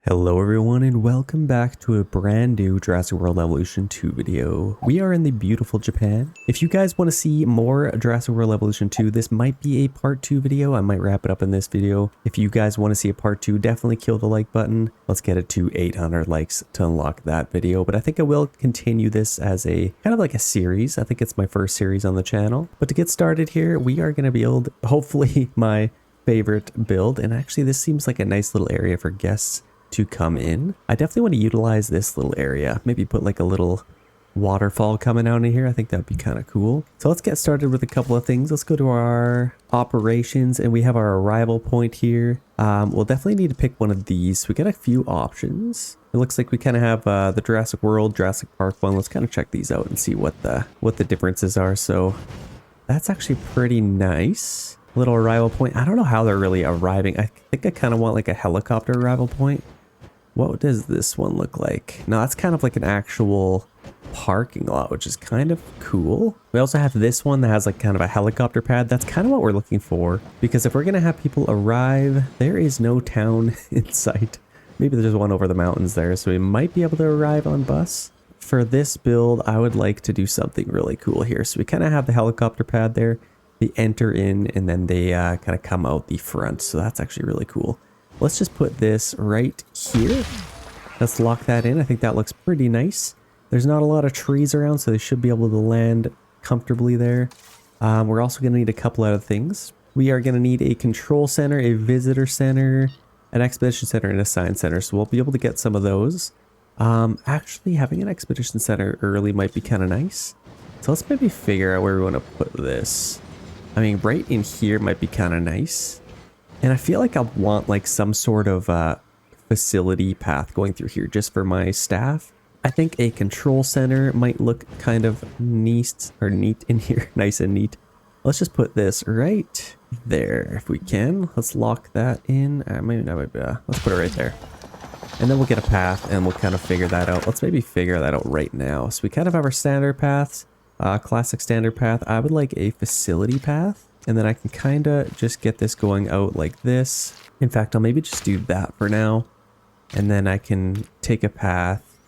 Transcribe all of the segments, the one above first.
Hello everyone and welcome back to a brand new Jurassic World Evolution 2 video. We are in the beautiful Japan. If you guys want to see more Jurassic World Evolution 2, this might be a part 2 video. I might wrap it up in this video. If you guys want to see a part 2, definitely kill the like button. Let's get it to 800 likes to unlock that video. But I think I will continue this as a kind of like a series. I think it's my first series on the channel. But to get started here, we are going to build hopefully my favorite build. And actually this seems like a nice little area for guests to come in. I definitely want to utilize this little area. Maybe put like a little waterfall coming out in here. I think that'd be kind of cool. So let's get started with a couple of things. Let's go to our operations and we have our arrival point here. We'll definitely need to pick one of these. We got a few options. It looks like we kind of have the Jurassic World, Jurassic Park one. Let's kind of check these out and see what the differences are. So that's actually pretty nice. Little arrival point. I don't know how they're really arriving. I think I kind of want like a helicopter arrival point. What does this one look like? No, that's kind of like an actual parking lot, which is kind of cool. We also have this one that has like kind of a helicopter pad. That's kind of what we're looking for, because if we're going to have people arrive, there is no town in sight. Maybe there's one over the mountains there, so we might be able to arrive on bus. For this build, I would like to do something really cool here. So we kind of have the helicopter pad there. They enter in and then they kind of come out the front. So that's actually really cool. Let's just put this right here. Let's lock that in. I think that looks pretty nice. There's not a lot of trees around, so they should be able to land comfortably there. We're also going to need a couple other things. We are going to need a control center, a visitor center, an expedition center, and a science center. So we'll be able to get some of those. Actually, having an expedition center early might be kind of nice. So let's maybe figure out where we want to put this. I mean, right in here might be kind of nice. And I feel like I want like some sort of facility path going through here just for my staff. I think a control center might look kind of neat in here. Nice and neat. Let's just put this right there if we can. Let's lock that in. Maybe that might be, let's put it right there. And then we'll get a path and we'll kind of figure that out. Let's maybe figure that out right now. So we kind of have our standard paths. Classic standard path. I would like a facility path, and then I can kind of just get this going out like this. In fact, I'll maybe just do that for now, and then I can take a path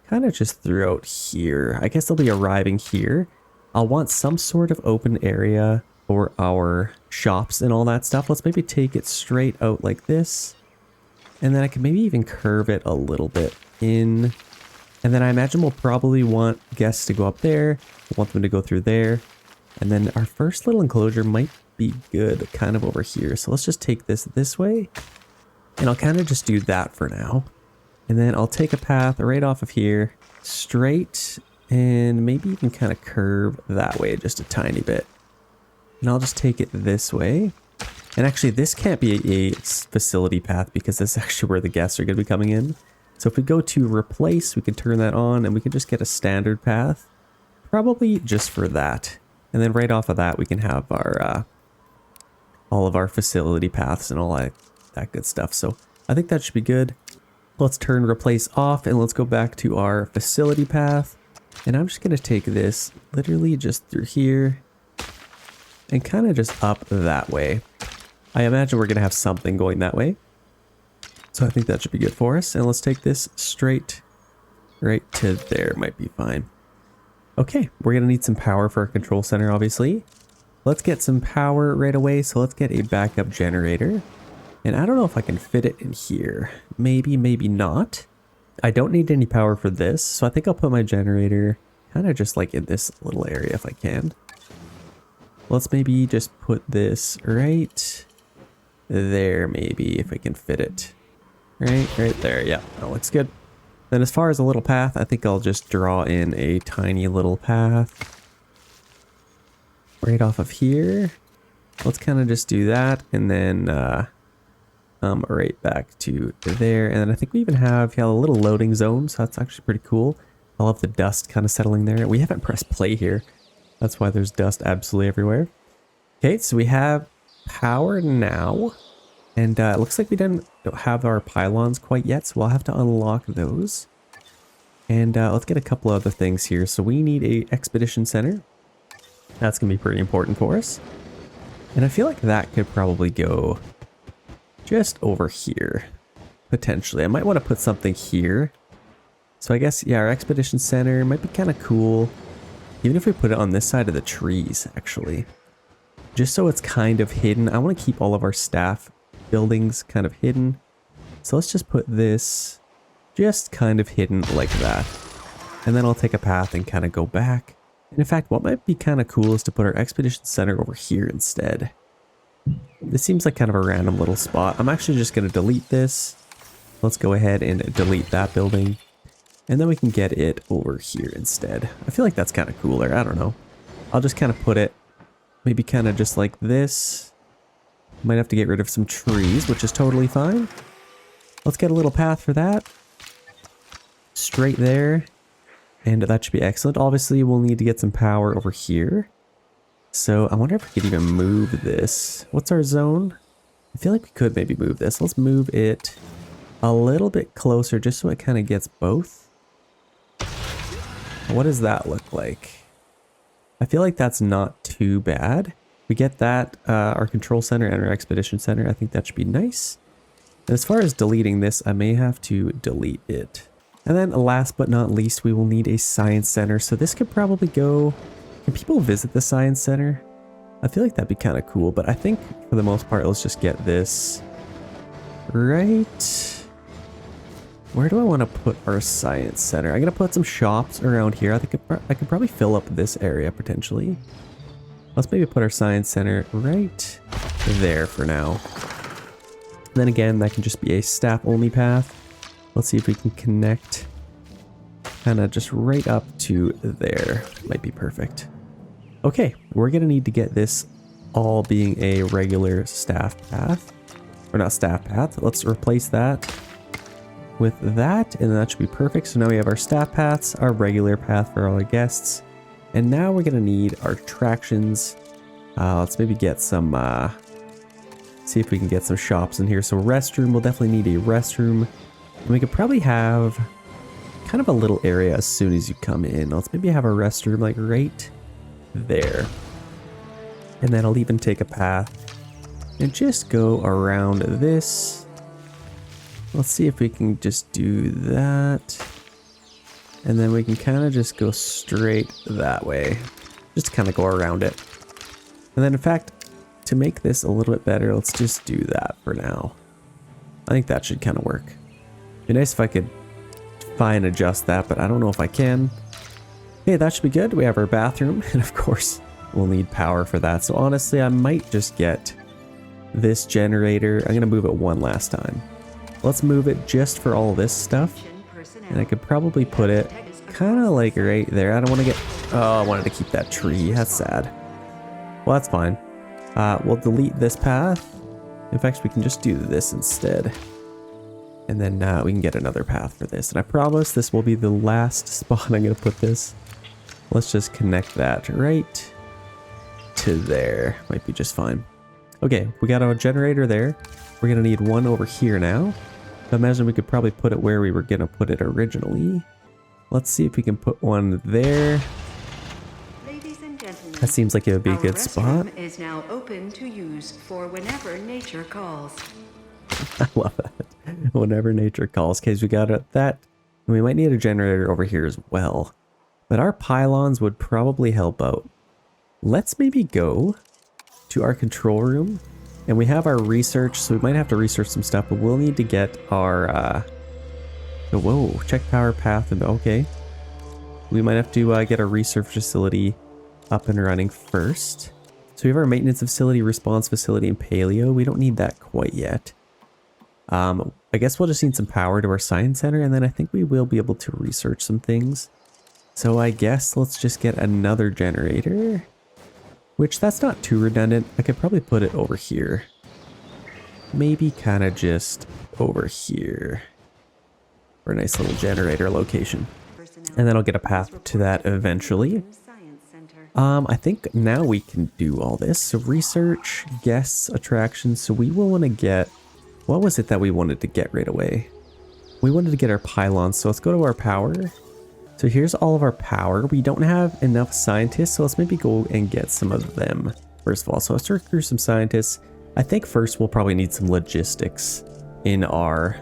kind of just throughout here. I guess they'll be arriving here. I'll want some sort of open area for our shops and all that stuff. Let's maybe take it straight out like this, and then I can maybe even curve it a little bit in. And then I imagine we'll probably want guests to go up there. We'll want them to go through there. And then our first little enclosure might be good kind of over here. So let's just take this way. And I'll kind of just do that for now. And then I'll take a path right off of here, straight, and maybe even kind of curve that way just a tiny bit. And I'll just take it this way. And actually this can't be a facility path because this is actually where the guests are going to be coming in. So if we go to replace, we can turn that on and we can just get a standard path, probably just for that. And then right off of that, we can have our all of our facility paths and all that good stuff. So I think that should be good. Let's turn replace off and let's go back to our facility path. And I'm just going to take this literally just through here and kind of just up that way. I imagine we're going to have something going that way. So I think that should be good for us. And let's take this straight right to there. Might be fine. Okay, we're going to need some power for our control center, obviously. Let's get some power right away. So let's get a backup generator. And I don't know if I can fit it in here. Maybe, maybe not. I don't need any power for this. So I think I'll put my generator kind of just like in this little area if I can. Let's maybe just put this right there, maybe, if I can fit it. Right there. Yeah, that looks good. Then as far as a little path, I think I'll just draw in a tiny little path right off of here. Let's kind of just do that and then right back to there. And then I think we even have a little loading zone, so that's actually pretty cool. I love the dust kind of settling there. We haven't pressed play here. That's why there's dust absolutely everywhere. Okay, so we have power now. And it looks like we don't have our pylons quite yet, so we'll have to unlock those. And let's get a couple other things here. So we need a expedition center. That's going to be pretty important for us. And I feel like that could probably go just over here. potentially. I might want to put something here. So I guess, yeah, our expedition center might be kind of cool. Even if we put it on this side of the trees, actually. Just so it's kind of hidden. I want to keep all of our staff buildings kind of hidden. So let's just put this just kind of hidden like that. And then I'll take a path and kind of go back. And in fact, what might be kind of cool is to put our expedition center over here instead. This seems like kind of a random little spot. I'm actually just going to delete this. Let's go ahead and delete that building. And then we can get it over here instead. I feel like that's kind of cooler. I don't know. I'll just kind of put it maybe kind of just like this. Might have to get rid of some trees, which is totally fine. Let's get a little path for that. Straight there. And that should be excellent. Obviously, we'll need to get some power over here. So I wonder if we could even move this. What's our zone? I feel like we could maybe move this. Let's move it a little bit closer just so it kind of gets both. What does that look like? I feel like that's not too bad. We get that, our control center and our expedition center. I think that should be nice. And as far as deleting this, I may have to delete it. And then last but not least, we will need a science center. So this could probably go... Can people visit the science center? I feel like that'd be kind of cool, but I think for the most part, let's just get this right. Where do I want to put our science center? I'm going to put some shops around here. I think I could probably fill up this area potentially. Let's maybe put our science center right there for now. And then again, that can just be a staff only path. Let's see if we can connect kind of just right up to there. Might be perfect. Okay, we're going to need to get this all being a regular staff path. Or not staff path. Let's replace that with that, and that should be perfect. So now we have our staff paths, our regular path for all our guests. And now we're going to need our attractions. Let's maybe get some, see if we can get some shops in here. So restroom, we'll definitely need a restroom. And we could probably have kind of a little area as soon as you come in. Let's maybe have a restroom like right there. And then I'll even take a path and just go around this. Let's see if we can just do that. And then we can kind of just go straight that way. Just kind of go around it. And then in fact, to make this a little bit better, let's just do that for now. I think that should kind of work. Be nice if I could fine adjust that, but I don't know if I can. Okay, that should be good. We have our bathroom, and of course, we'll need power for that. So honestly, I might just get this generator. I'm going to move it one last time. Let's move it just for all this stuff. And I could probably put it kind of like right there. I don't want to get... Oh, I wanted to keep that tree. That's sad. Well, that's fine. We'll delete this path. In fact, we can just do this instead. And then we can get another path for this. And I promise this will be the last spot I'm going to put this. Let's just connect that right to there. Might be just fine. Okay, we got our generator there. We're going to need one over here now. I imagine we could probably put it where we were going to put it originally. Let's see if we can put one there. Ladies and gentlemen, that seems like it would be a good spot. Is now open to use for whenever nature calls. I love that. Whenever nature calls. Okay, so we got that. And we might need a generator over here as well. But our pylons would probably help out. Let's maybe go to our control room. And we have our research, so we might have to research some stuff, but we'll need to get our, whoa, check power path, and okay. We might have to get our research facility up and running first. So we have our maintenance facility, response facility, and paleo. We don't need that quite yet. I guess we'll just need some power to our science center, and then I think we will be able to research some things. So I guess let's just get another generator. Which, that's not too redundant. I could probably put it over here. Maybe kind of just over here. For a nice little generator location. And then I'll get a path to that eventually. I think now we can do all this. So research, guests, attractions. So we will want to get... What was it that we wanted to get right away? We wanted to get our pylons. So let's go to our power. So here's all of our power. We don't have enough scientists, so let's maybe go and get some of them first of all. So let's recruit some scientists. I think first we'll probably need some logistics in our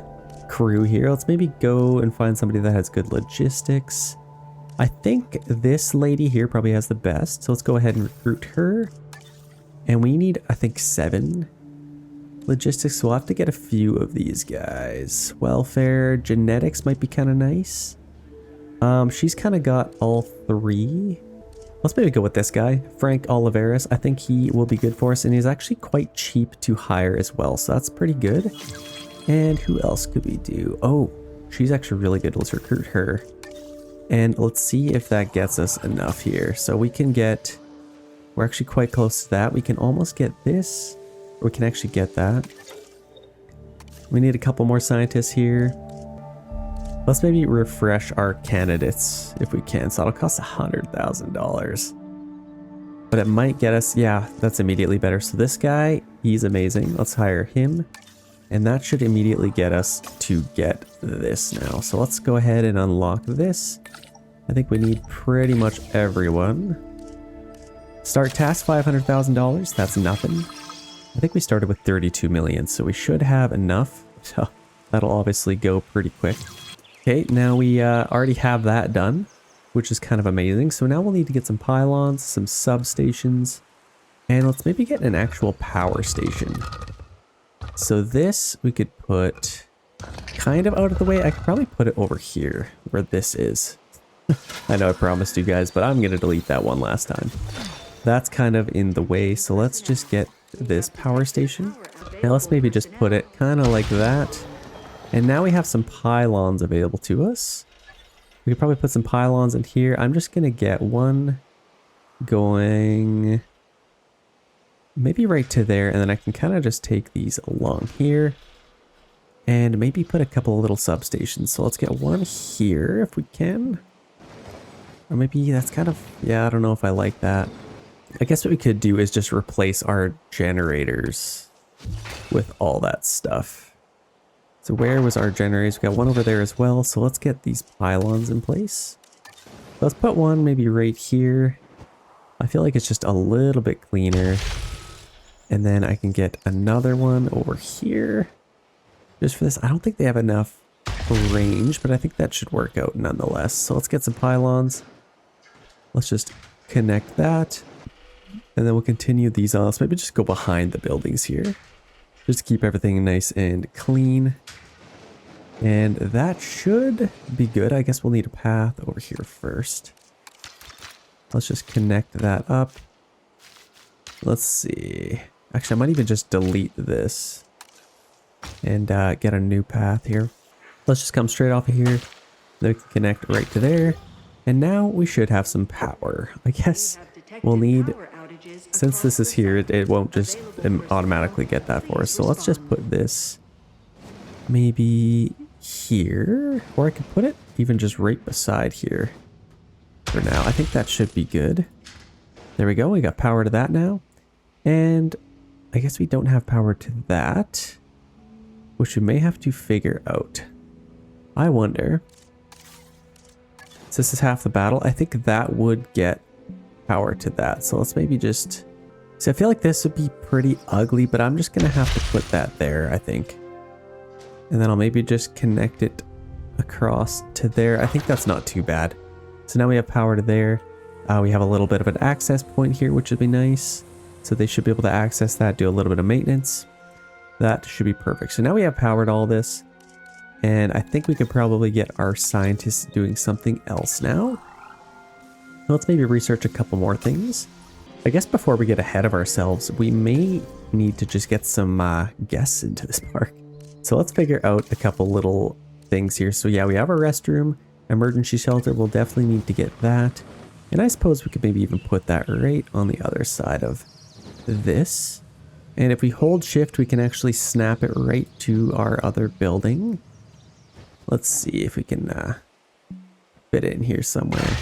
crew here. Let's maybe go and find somebody that has good logistics. I think this lady here probably has the best. So let's go ahead and recruit her. And we need, I think, 7 logistics. So we'll have to get a few of these guys. Welfare, genetics might be kind of nice. She's kind of got all 3. Let's maybe go with this guy, Frank Oliveris. I think he will be good for us, and he's actually quite cheap to hire as well, so that's pretty good. And who else could we do? Oh, she's actually really good. Let's recruit her. And let's see if that gets us enough here. So we can get, we're actually quite close to that. We can almost get this, or we can actually get that. We need a couple more scientists here. Let's maybe refresh our candidates if we can. So it'll cost $100,000. But it might get us, yeah, that's immediately better. So this guy, he's amazing. Let's hire him. And that should immediately get us to get this now. So let's go ahead and unlock this. I think we need pretty much everyone. Start task, $500,000. That's nothing. I think we started with 32 million, so we should have enough. So that'll obviously go pretty quick. Okay, now we already have that done, which is kind of amazing. So now we'll need to get some pylons, some substations, and let's maybe get an actual power station. So this we could put kind of out of the way. I could probably put it over here where this is. I know I promised you guys, but I'm going to delete that one last time. That's kind of in the way, so let's just get this power station. Now let's maybe just put it kind of like that. And now we have some pylons available to us. We could probably put some pylons in here. I'm just going to get one going maybe right to there. And then I can kind of just take these along here. And maybe put a couple of little substations. So let's get one here if we can. Or maybe that's kind of, yeah, I don't know if I like that. I guess what we could do is just replace our generators with all that stuff. So where was our generators? We got one over there as well. So let's get these pylons in place. Let's put one maybe right here. I feel like it's just a little bit cleaner. And then I can get another one over here. Just for this, I don't think they have enough range, but I think that should work out nonetheless. So let's get some pylons. Let's just connect that. And then we'll continue these on. Let's maybe just go behind the buildings here. Just to keep everything nice and clean. And that should be good. I guess we'll need a path over here first. Let's just connect that up. Let's see. Actually, I might even just delete this. And get a new path here. Let's just come straight off of here. Then we can connect right to there. And now we should have some power. I guess we'll need... Since this is here, it won't just automatically get that for us. So let's just put this maybe here. Or I could put it even just right beside here for now. I think that should be good. There we go. We got power to that now. And I guess we don't have power to that, which we may have to figure out. I wonder. So this is half the battle. I think that would get power to that. So let's maybe just... So I feel like this would be pretty ugly, but I'm just going to have to put that there, I think. And then I'll maybe just connect it across to there. I think that's not too bad. So now we have power to there. We have a little bit of an access point here, which would be nice. So they should be able to access that, do a little bit of maintenance. That should be perfect. So now we have power to all this. And I think we could probably get our scientists doing something else now. Let's maybe research a couple more things. I guess before we get ahead of ourselves, we may need to just get some guests into this park. So let's figure out a couple little things here. So yeah, we have a restroom, emergency shelter. We'll definitely need to get that. And I suppose we could maybe even put that right on the other side of this. And if we hold shift, we can actually snap it right to our other building. Let's see if we can fit it in here somewhere.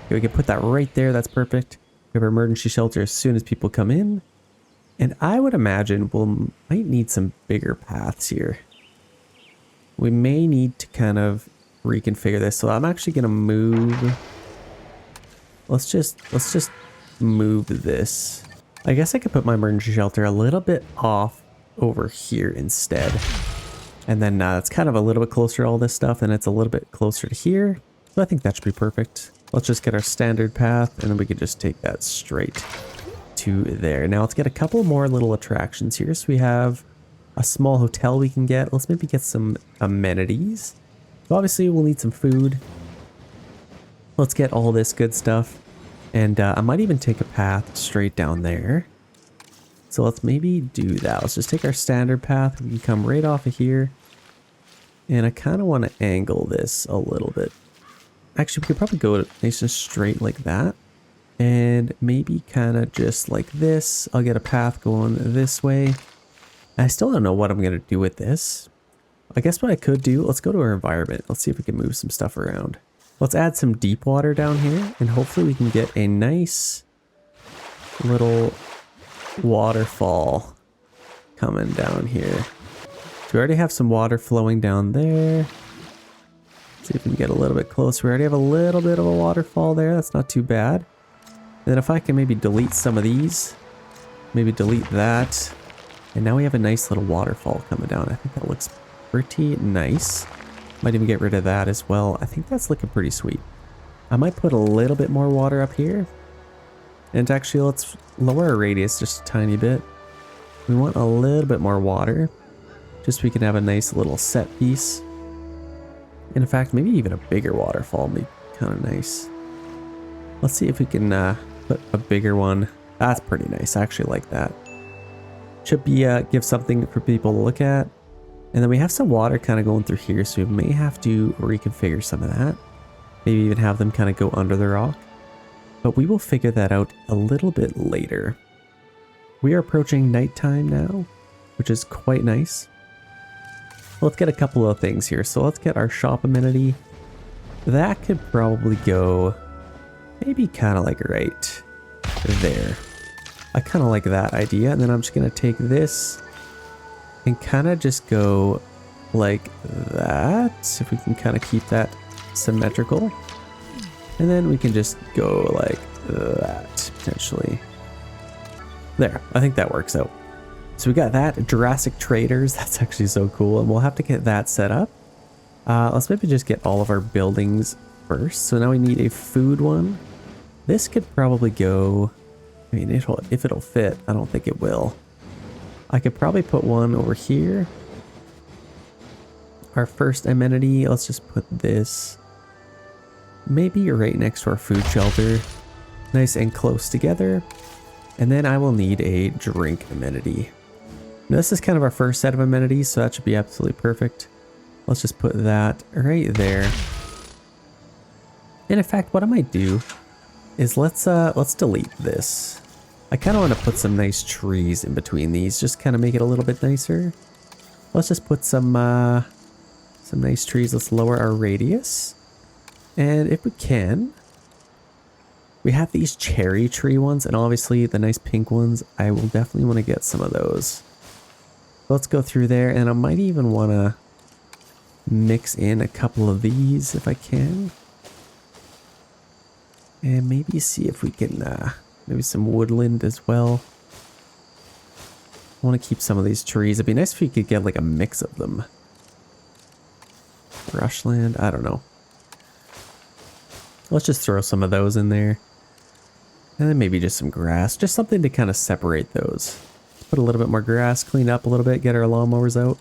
Okay, we can put that right there. That's perfect. We have our emergency shelter as soon as people come in. And I would imagine might need some bigger paths here. We may need to kind of reconfigure this. So I'm actually going to move. Let's just move this. I guess I could put my emergency shelter a little bit off over here instead. And then it's kind of a little bit closer to all this stuff, and it's a little bit closer to here. So I think that should be perfect. Let's just get our standard path, and then we can just take that straight to there. Now let's get a couple more little attractions here. So we have a small hotel we can get. Let's maybe get some amenities. So obviously we'll need some food. Let's get all this good stuff. And I might even take a path straight down there. So let's maybe do that. Let's just take our standard path. We can come right off of here. And I kind of want to angle this a little bit. Actually, we could probably go nice and straight like that. And maybe kind of just like this. I'll get a path going this way. I still don't know what I'm going to do with this. I guess what I could do, let's go to our environment. Let's see if we can move some stuff around. Let's add some deep water down here. And hopefully we can get a nice little waterfall coming down here. So we already have some water flowing down there. See if we can get a little bit closer. We already have a little bit of a waterfall there. That's not too bad. And then if I can maybe delete some of these, maybe delete that. And now we have a nice little waterfall coming down. I think that looks pretty nice. Might even get rid of that as well. I think that's looking pretty sweet. I might put a little bit more water up here. And actually, let's lower our radius just a tiny bit. We want a little bit more water. Just so we can have a nice little set piece. And in fact, maybe even a bigger waterfall would be kind of nice. Let's see if we can put a bigger one. That's pretty nice. I actually like that. Should be give something for people to look at. And then we have some water kind of going through here, so we may have to reconfigure some of that. Maybe even have them kind of go under the rock. But we will figure that out a little bit later. We are approaching nighttime now, which is quite nice. Let's get a couple of things here. So let's get our shop amenity. That could probably go maybe kind of like right there. I kind of like that idea. And then I'm just going to take this and kind of just go like that. If we can kind of keep that symmetrical. And then we can just go like that, potentially. There, I think that works out. So we got that, Jurassic traders, that's actually so cool. And we'll have to get that set up. Let's maybe just get all of our buildings first. So now we need a food one. This could probably go, I mean, if it'll fit, I don't think it will. I could probably put one over here. Our first amenity, let's just put this maybe right next to our food shelter. Nice and close together. And then I will need a drink amenity. Now this is kind of our first set of amenities, so that should be absolutely perfect. Let's just put that right there. And in fact, what I might do is let's delete this. I kind of want to put some nice trees in between these, just kind of make it a little bit nicer. Let's just put some nice trees. Let's lower our radius. And if we can, we have these cherry tree ones, and obviously the nice pink ones. I will definitely want to get some of those. Let's go through there, and I might even want to mix in a couple of these if I can. And maybe see if we can, maybe some woodland as well. I want to keep some of these trees. It'd be nice if we could get like a mix of them. Brushland, I don't know. Let's just throw some of those in there. And then maybe just some grass, just something to kind of separate those. Put a little bit more grass, clean up a little bit, get our lawnmowers out.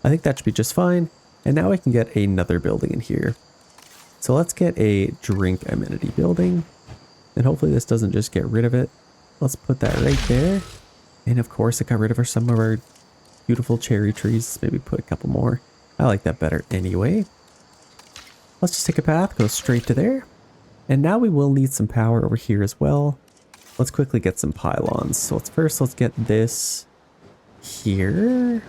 I think that should be just fine. And now I can get another building in here. So let's get a drink amenity building. And hopefully this doesn't just get rid of it. Let's put that right there. And of course it got rid of some of our beautiful cherry trees. Maybe put a couple more. I like that better anyway. Let's just take a path, go straight to there. And now we will need some power over here as well. Let's quickly get some pylons. So let's get this here.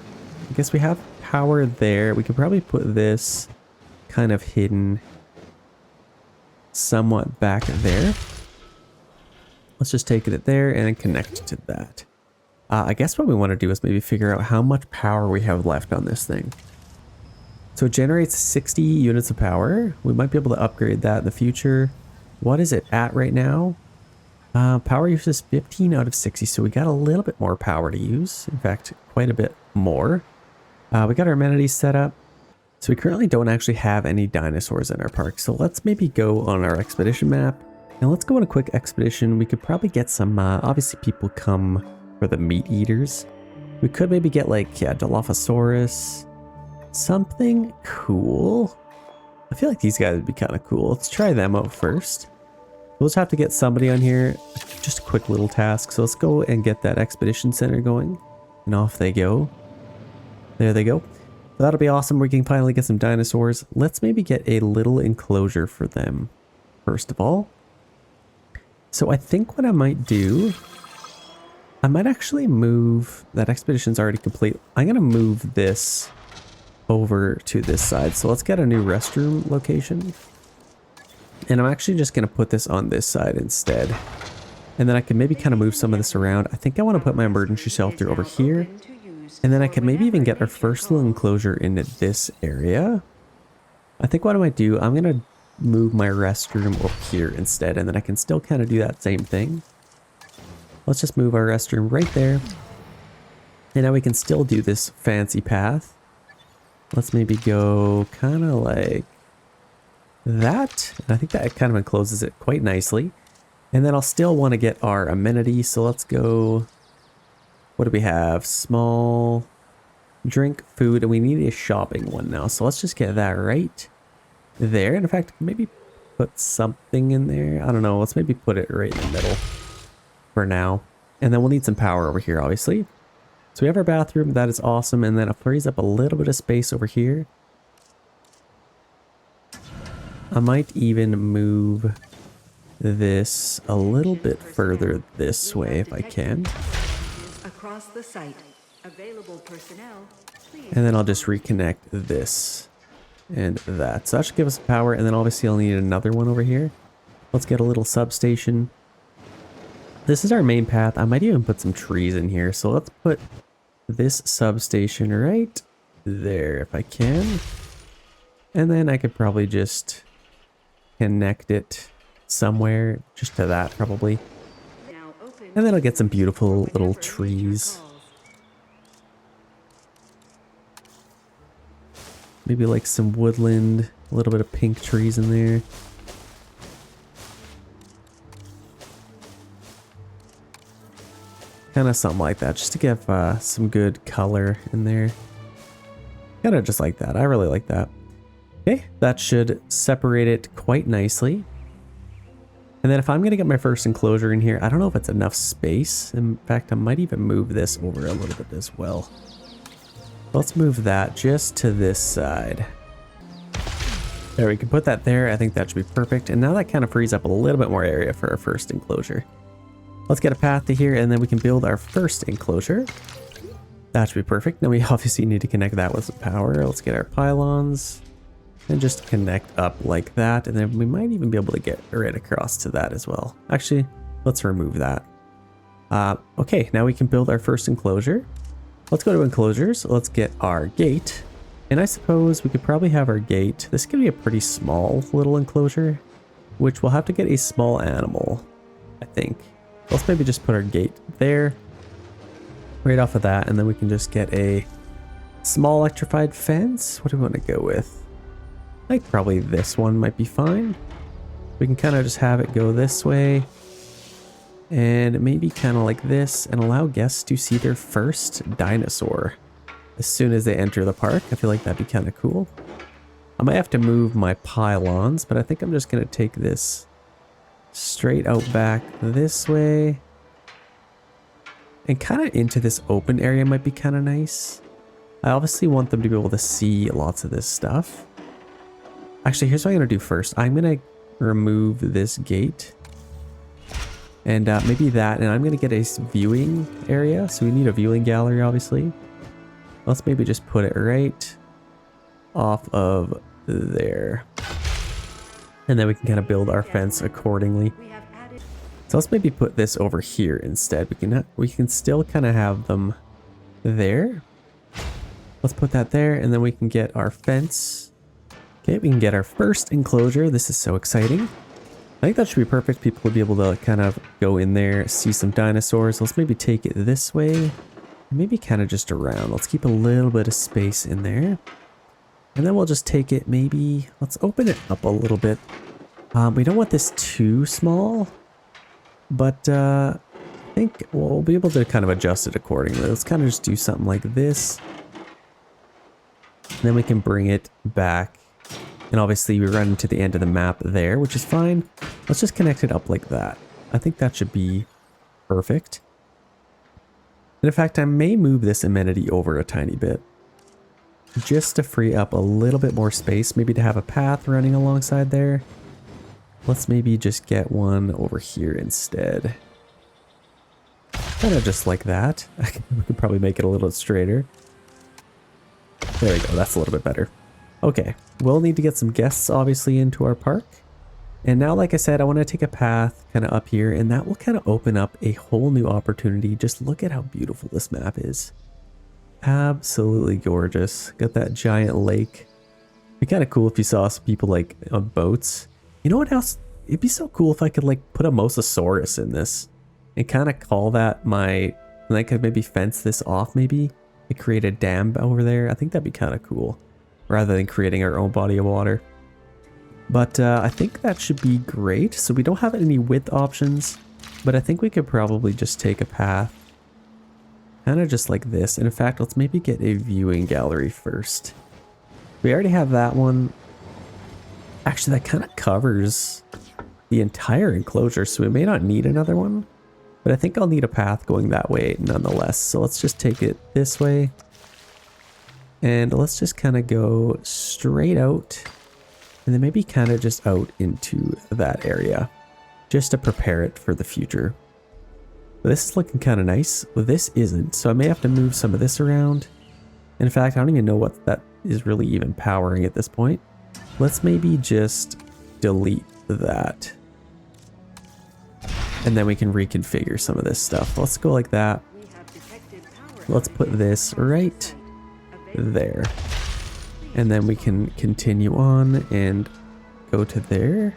I guess we have power there. We could probably put this kind of hidden somewhat back there. Let's just take it there and connect to that. I guess what we want to do is maybe figure out how much power we have left on this thing. So it generates 60 units of power. We might be able to upgrade that in the future. What is it at right now? Power use is 15 out of 60, so we got a little bit more power to use. In fact, quite a bit more. We got our amenities set up. So we currently don't actually have any dinosaurs in our park. So let's maybe go on our expedition map. And let's go on a quick expedition. We could probably get some, obviously people come for the meat eaters. We could maybe get like, yeah, Dilophosaurus. Something cool. I feel like these guys would be kind of cool. Let's try them out first. We'll just have to get somebody on here. Just a quick little task. So let's go and get that expedition center going. And off they go. There they go. So that'll be awesome. We can finally get some dinosaurs. Let's maybe get a little enclosure for them, first of all. So I think what I might do, I might actually move, that expedition's already complete. I'm going to move this over to this side. So let's get a new restroom location. And I'm actually just going to put this on this side instead. And then I can maybe kind of move some of this around. I think I want to put my emergency shelter over here. And then I can maybe even get our first little enclosure into this area. I think what I might do, I'm going to move my restroom up here instead. And then I can still kind of do that same thing. Let's just move our restroom right there. And now we can still do this fancy path. Let's maybe go kind of like that. And I think that kind of encloses it quite nicely. And then I'll still want to get our amenities. So let's go. What do we have? Small drink, food, and we need a shopping one now. So let's just get that right there. And in fact, maybe put something in there. I don't know. Let's maybe put it right in the middle for now. And then we'll need some power over here, obviously. So we have our bathroom. That is awesome. And then it frees up a little bit of space over here. I might even move this a little bit further this way if I can. Across the site. Available personnel. And then I'll just reconnect this and that. So that should give us power. And then obviously I'll need another one over here. Let's get a little substation. This is our main path. I might even put some trees in here. So let's put this substation right there if I can. And then I could probably just connect it somewhere just to that probably. And then I'll get some beautiful little trees. Maybe like some woodland, a little bit of pink trees in there. Kind of something like that, just to give some good color in there. Kind of just like that. I really like that. Okay, that should separate it quite nicely. And then if I'm going to get my first enclosure in here, I don't know if it's enough space. In fact, I might even move this over a little bit as well. Let's move that just to this side. There, we can put that there. I think that should be perfect. And now that kind of frees up a little bit more area for our first enclosure. Let's get a path to here and then we can build our first enclosure. That should be perfect. Now we obviously need to connect that with some power. Let's get our pylons and just connect up like that. And then we might even be able to get right across to that as well. Actually, let's remove that. Okay, now we can build our first enclosure. Let's go to enclosures. Let's get our gate. And I suppose we could probably have our gate. This could be a pretty small little enclosure, which we'll have to get a small animal, I think. Let's maybe just put our gate there, right off of that, and then we can just get a small electrified fence. What do we want to go with? I think probably this one might be fine. We can kind of just have it go this way, and maybe kind of like this, and allow guests to see their first dinosaur as soon as they enter the park. I feel like that'd be kind of cool. I might have to move my pylons, but I think I'm just going to take this straight out back this way. And kind of into this open area might be kind of nice. I obviously want them to be able to see lots of this stuff. Actually, here's what I'm going to do first. I'm going to remove this gate. And maybe that. And I'm going to get a viewing area. So we need a viewing gallery, obviously. Let's maybe just put it right off of there. And then we can kind of build our fence accordingly. So let's maybe put this over here instead. We can still kind of have them there. Let's put that there, and then we can get our fence. Okay, we can get our first enclosure. This is so exciting. I think that should be perfect. People will be able to kind of go in there, see some dinosaurs. Let's maybe take it this way Maybe kind of just around. Let's keep a little bit of space in there. And then we'll just take it maybe, let's open it up a little bit. We don't want this too small, but I think we'll be able to kind of adjust it accordingly. Let's kind of just do something like this. And then we can bring it back. And obviously we run into the end of the map there, which is fine. Let's just connect it up like that. I think that should be perfect. And in fact, I may move this amenity over a tiny bit, just to free up a little bit more space, maybe to have a path running alongside there. Let's maybe just get one over here instead. Kind of just like that. We could probably make it a little straighter. There we go, that's a little bit better. Okay, we'll need to get some guests obviously into our park. And now, like I said, I want to take a path kind of up here, and that will kind of open up a whole new opportunity. Just look at how beautiful this map is. Absolutely gorgeous. Got that giant lake. It'd be kind of cool if you saw some people like on boats. You know what else? It'd be so cool if I could like put a Mosasaurus in this and kind of call that my, and I could maybe fence this off maybe and create a dam over there. I think that'd be kind of cool rather than creating our own body of water. But I think that should be great. So we don't have any width options, but I think we could probably just take a path kind of just like this. And in fact, let's maybe get a viewing gallery first. We already have that one. Actually, that kind of covers the entire enclosure, so we may not need another one. But I think I'll need a path going that way nonetheless. So let's just take it this way. And let's just kind of go straight out. And then maybe kind of just out into that area. Just to prepare it for the future. But this is looking kind of nice. Well, this isn't. So I may have to move some of this around. In fact, I don't even know what that is really even powering at this point. Let's maybe just delete that. And then we can reconfigure some of this stuff. Let's go like that. Let's put this right there. And then we can continue on and go to there.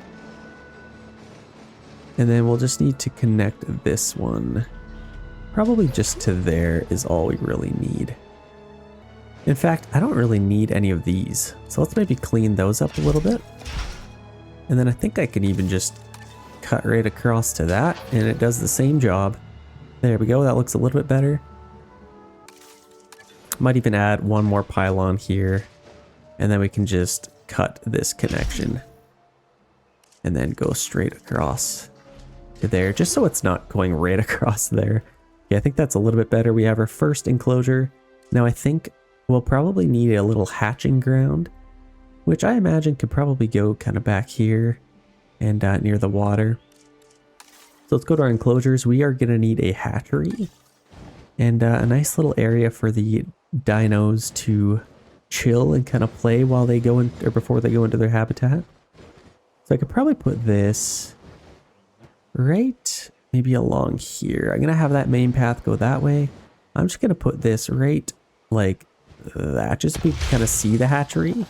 And then we'll just need to connect this one. Probably just to there is all we really need. In fact, I don't really need any of these. So let's maybe clean those up a little bit. And then I think I can even just cut right across to that, and it does the same job. There we go, that looks a little bit better. Might even add one more pylon here, and then we can just cut this connection. And then go straight across to there, just so it's not going right across there. Yeah, I think that's a little bit better. We have our first enclosure. Now I think we'll probably need a little hatching ground, which I imagine could probably go kind of back here and near the water. So let's go to our enclosures. We are going to need a hatchery and a nice little area for the dinos to chill and kind of play while they go in, or before they go into their habitat. So I could probably put this right maybe along here. I'm going to have that main path go that way. I'm just going to put this right like that, just so we can kind of see the hatchery.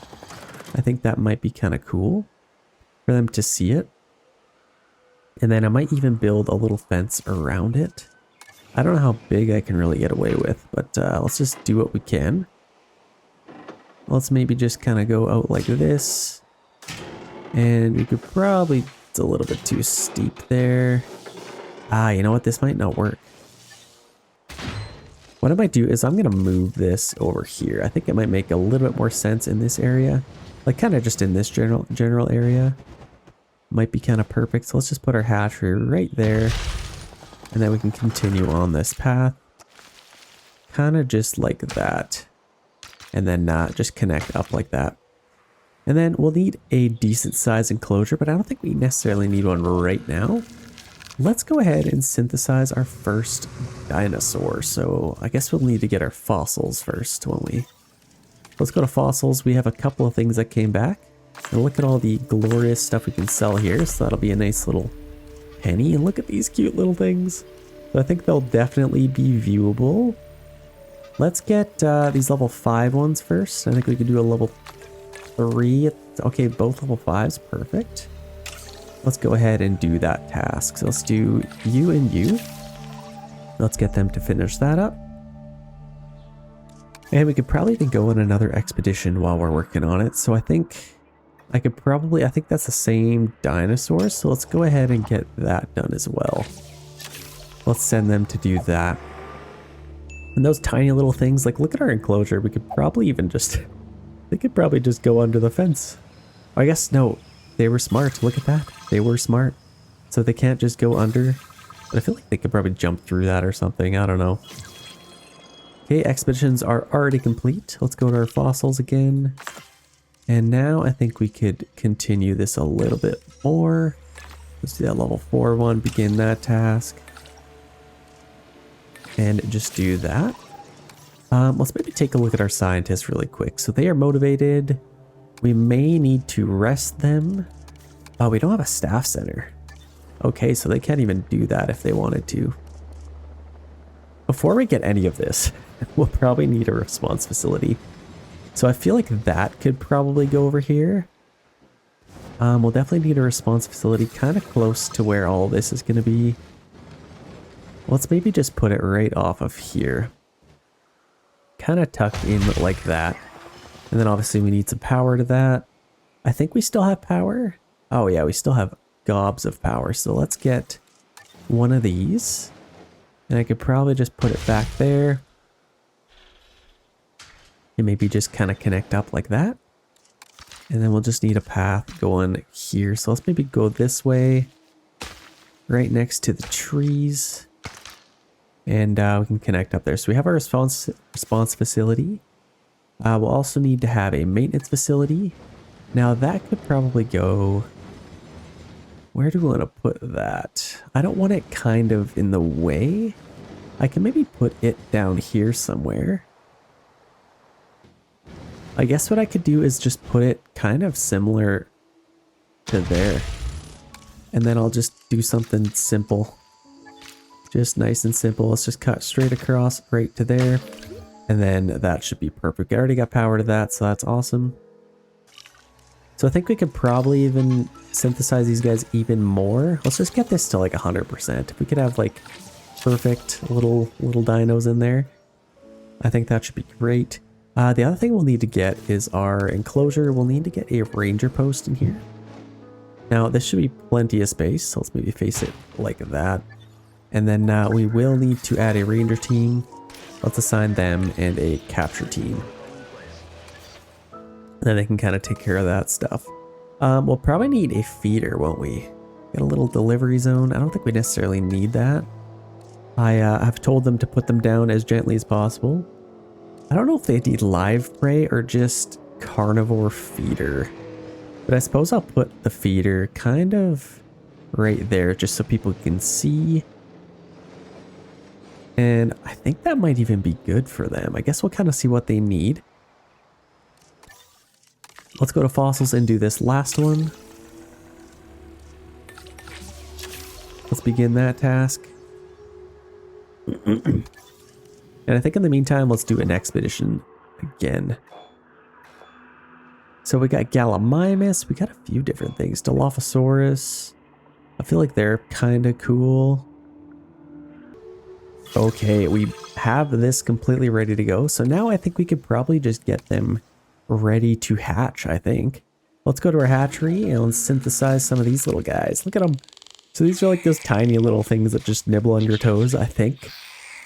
I think that might be kind of cool for them to see it. And then I might even build a little fence around it. I don't know how big I can really get away with, but let's just do what we can. Let's maybe just kind of go out like this. And we could probably, it's a little bit too steep there. Ah, you know what? This might not work. What I might do is I'm going to move this over here. I think it might make a little bit more sense in this area. Like kind of just in this general area. Might be kind of perfect. So let's just put our hatchery right there. And then we can continue on this path. Kind of just like that. And then just connect up like that. And then we'll need a decent size enclosure, but I don't think we necessarily need one right now. Let's go ahead and synthesize our first dinosaur. So I guess we'll need to get our fossils first, won't we? Let's go to fossils. We have a couple of things that came back. And look at all the glorious stuff we can sell here. So that'll be a nice little penny. And look at these cute little things. So I think they'll definitely be viewable. Let's get these level 5 ones first. I think we could do a level 3. Okay, both level 5s. Perfect. Let's go ahead and do that task. So let's do you and you. Let's get them to finish that up. And we could probably even go on another expedition while we're working on it. So I think I could probably, I think that's the same dinosaur. So let's go ahead and get that done as well. Let's send them to do that. And those tiny little things, like look at our enclosure. We could probably even just, they could probably just go under the fence. I guess, no, they were smart. Look at that. They were smart. So they can't just go under. But I feel like they could probably jump through that or something. I don't know. Okay, expeditions are already complete. Let's go to our fossils again. And now I think we could continue this a little bit more. Let's do that level 4 one, begin that task. And just do that. Let's maybe take a look at our scientists really quick. So they are motivated. We may need to rest them. Oh, we don't have a staff center. Okay, so they can't even do that if they wanted to. Before we get any of this, we'll probably need a response facility. So I feel like that could probably go over here. We'll definitely need a response facility kind of close to where all this is going to be. Let's maybe just put it right off of here. Kind of tucked in like that. And then obviously we need some power to that. I think we still have power. Oh yeah, we still have gobs of power. So let's get one of these. And I could probably just put it back there. And maybe just kind of connect up like that. And then we'll just need a path going here. So let's maybe go this way. Right next to the trees. And we can connect up there. So we have our response facility. We'll also need to have a maintenance facility. Now that could probably go... Where do we want to put that? I don't want it kind of in the way. I can maybe put it down here somewhere. I guess what I could do is just put it kind of similar to there. And then I'll just do something simple. Just nice and simple. Let's just cut straight across right to there. And then that should be perfect. I already got power to that, so that's awesome. So I think we could probably even synthesize these guys even more. Let's just get this to like 100%. If we could have like perfect little dinos in there, I think that should be great. The other thing we'll need to get is our enclosure. We'll need to get a ranger post in here. Now this should be plenty of space, so let's maybe face it like that. And then we will need to add a ranger team. Let's assign them and a capture team. Then they can kind of take care of that stuff. We'll probably need a feeder, won't we? Get a little delivery zone. I don't think we necessarily need that. I have told them to put them down as gently as possible. I don't know if they need live prey or just carnivore feeder. But I suppose I'll put the feeder kind of right there just so people can see. And I think that might even be good for them. I guess we'll kind of see what they need. Let's go to fossils and do this last one. Let's begin that task. And I think in the meantime, let's do an expedition again. So we got Gallimimus. We got a few different things. Dilophosaurus. I feel like they're kind of cool. Okay, we have this completely ready to go. So now I think we could probably just get them ready to hatch, I think. Let's go to our hatchery and let's synthesize some of these little guys. Look at them. So these are like those tiny little things that just nibble on your toes, I think.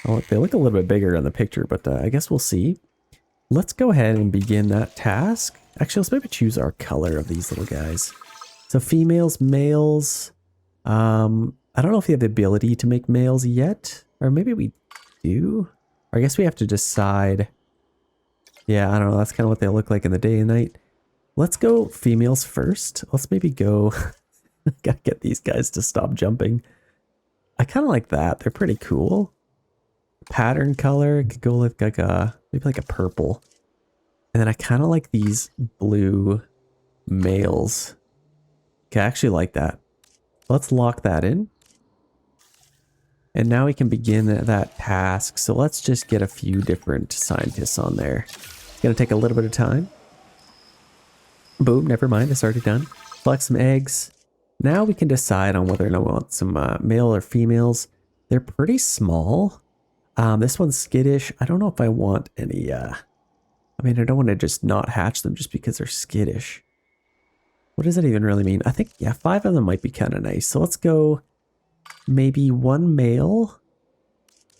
Oh, they look a little bit bigger in the picture, but I guess we'll see. Let's go ahead and begin that task. Actually, let's maybe choose our color of these little guys. So females, males. I don't know if we have the ability to make males yet. Or maybe we do. Or I guess we have to decide. Yeah, I don't know. That's kind of what they look like in the day and night. Let's go females first. Let's maybe go... Gotta get these guys to stop jumping. I kind of like that. They're pretty cool. Pattern color could go with like a... maybe like a purple. And then I kind of like these blue males. Okay, I actually like that. Let's lock that in. And now we can begin that task. So let's just get a few different scientists on there. It's going to take a little bit of time. Boom, never mind. It's already done. Collect some eggs. Now we can decide on whether or not we want some male or females. They're pretty small. This one's skittish. I don't know if I want any I mean, I don't want to just not hatch them just because they're skittish. What does that even really mean? I think, yeah, 5 of them might be kind of nice. So let's go maybe 1 male.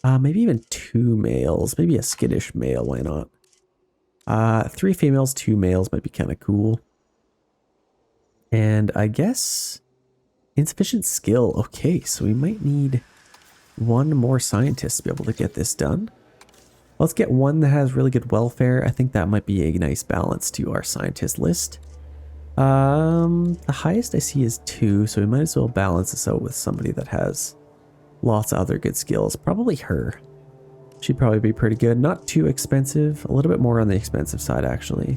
Maybe even 2 males. Maybe a skittish male, why not? 3 females, 2 males might be kind of cool. And I guess insufficient skill. Okay, so we might need 1 more scientist to be able to get this done. Let's get one that has really good welfare. I think that might be a nice balance to our scientist list. The highest I see is 2, so we might as well balance this out with somebody that has lots of other good skills. Probably her. She'd probably be pretty good. Not too expensive. A little bit more on the expensive side, actually.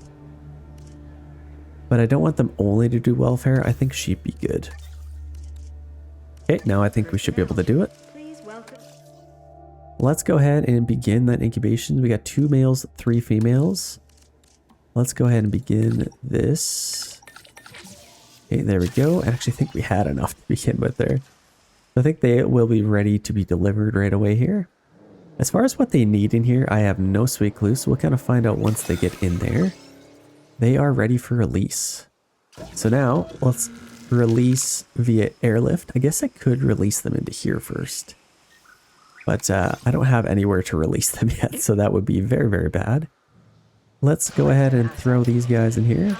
But I don't want them only to do welfare. I think she'd be good. Okay, now I think we should be able to do it. Let's go ahead and begin that incubation. We got 2 males, 3 females. Let's go ahead and begin this. Okay, there we go. I actually think we had enough to begin with there. I think they will be ready to be delivered right away here. As far as what they need in here, I have no sweet clue, so we'll kind of find out once they get in there. They are ready for release. So now, let's release via airlift. I guess I could release them into here first. But I don't have anywhere to release them yet, so that would be very, very bad. Let's go ahead and throw these guys in here.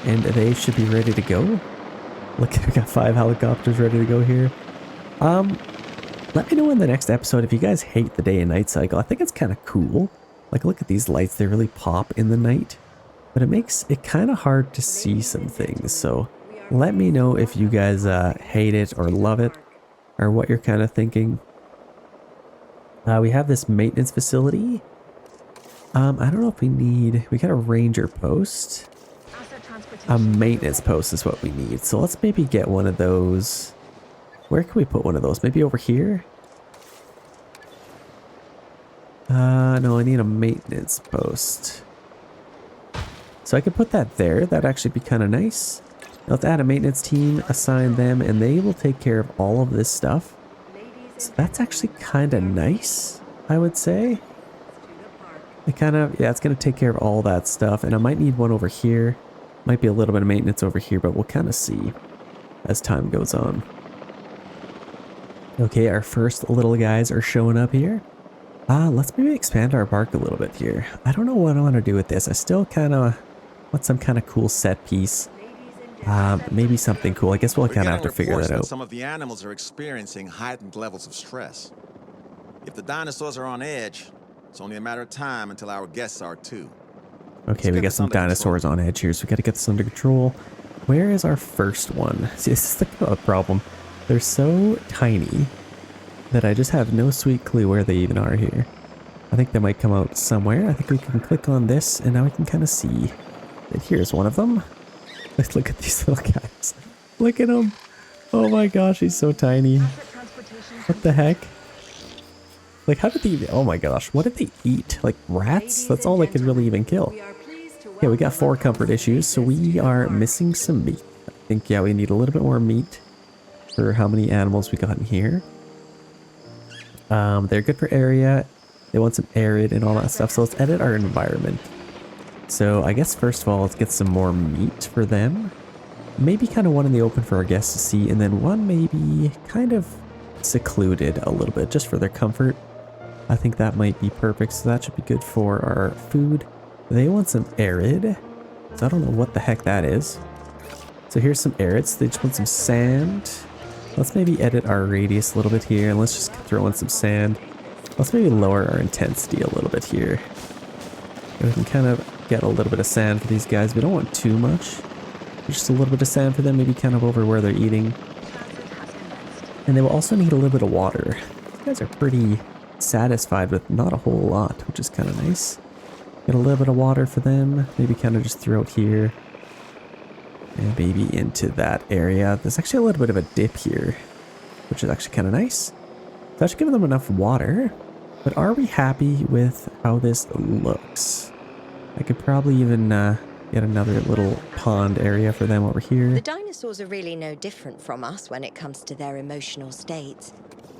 And they should be ready to go. Look, we got 5 helicopters ready to go here. Let me know in the next episode if you guys hate the day and night cycle. I think it's kind of cool. Like, look at these lights. They really pop in the night. But it makes it kind of hard to see some things. So let me know if you guys hate it or love it. Or what you're kind of thinking. We have this maintenance facility. I don't know if we need... We got a ranger post. A maintenance post is what we need. So let's maybe get one of those. Where can we put one of those? Maybe over here? No, I need a maintenance post. So I could put that there. That'd actually be kind of nice. Let's add a maintenance team, assign them, and they will take care of all of this stuff. So that's actually kind of nice, I would say. It kind of, yeah, it's going to take care of all that stuff. And I might need one over here. Might be a little bit of maintenance over here, but we'll kind of see as time goes on. Okay, our first little guys are showing up here. Let's maybe expand our park a little bit here. I don't know what I want to do with this. I still kind of want some kind of cool set piece. Maybe something cool. I guess we'll kind of have to figure that out. Some of the animals are experiencing heightened levels of stress. If the dinosaurs are on edge, it's only a matter of time until our guests are too. Okay, we got some dinosaurs on edge here, so we got to get this under control. Where is our first one? See, this is the problem. They're so tiny that I just have no sweet clue where they even are here. I think they might come out somewhere. I think we can click on this, and now we can kind of see that here's one of them. Let's look at these little guys. Look at him. Oh my gosh, he's so tiny. What the heck? Like, how did they... Oh my gosh, what did they eat? Like rats? That's all they could really even kill. Yeah, we got 4 comfort issues, so we are missing some meat. I think, yeah, we need a little bit more meat for how many animals we got in here. They're good for area. They want some arid and all that stuff, so let's edit our environment. So I guess first of all, let's get some more meat for them. Maybe kind of one in the open for our guests to see, and then one maybe kind of secluded a little bit just for their comfort. I think that might be perfect, so that should be good for our food. They want some arid, so I don't know what the heck that is. So here's some arids. They just want some sand. Let's maybe edit our radius a little bit here, and let's just throw in some sand. Let's maybe lower our intensity a little bit here. And we can kind of get a little bit of sand for these guys. We don't want too much. Just a little bit of sand for them, maybe kind of over where they're eating. And they will also need a little bit of water. These guys are pretty satisfied with not a whole lot, which is kind of nice. Get a little bit of water for them. Maybe kind of just throw it here. And maybe into that area. There's actually a little bit of a dip here, which is actually kind of nice. It's actually giving them enough water. But are we happy with how this looks? I could probably even get another little pond area for them over here. The dinosaurs are really no different from us when it comes to their emotional states.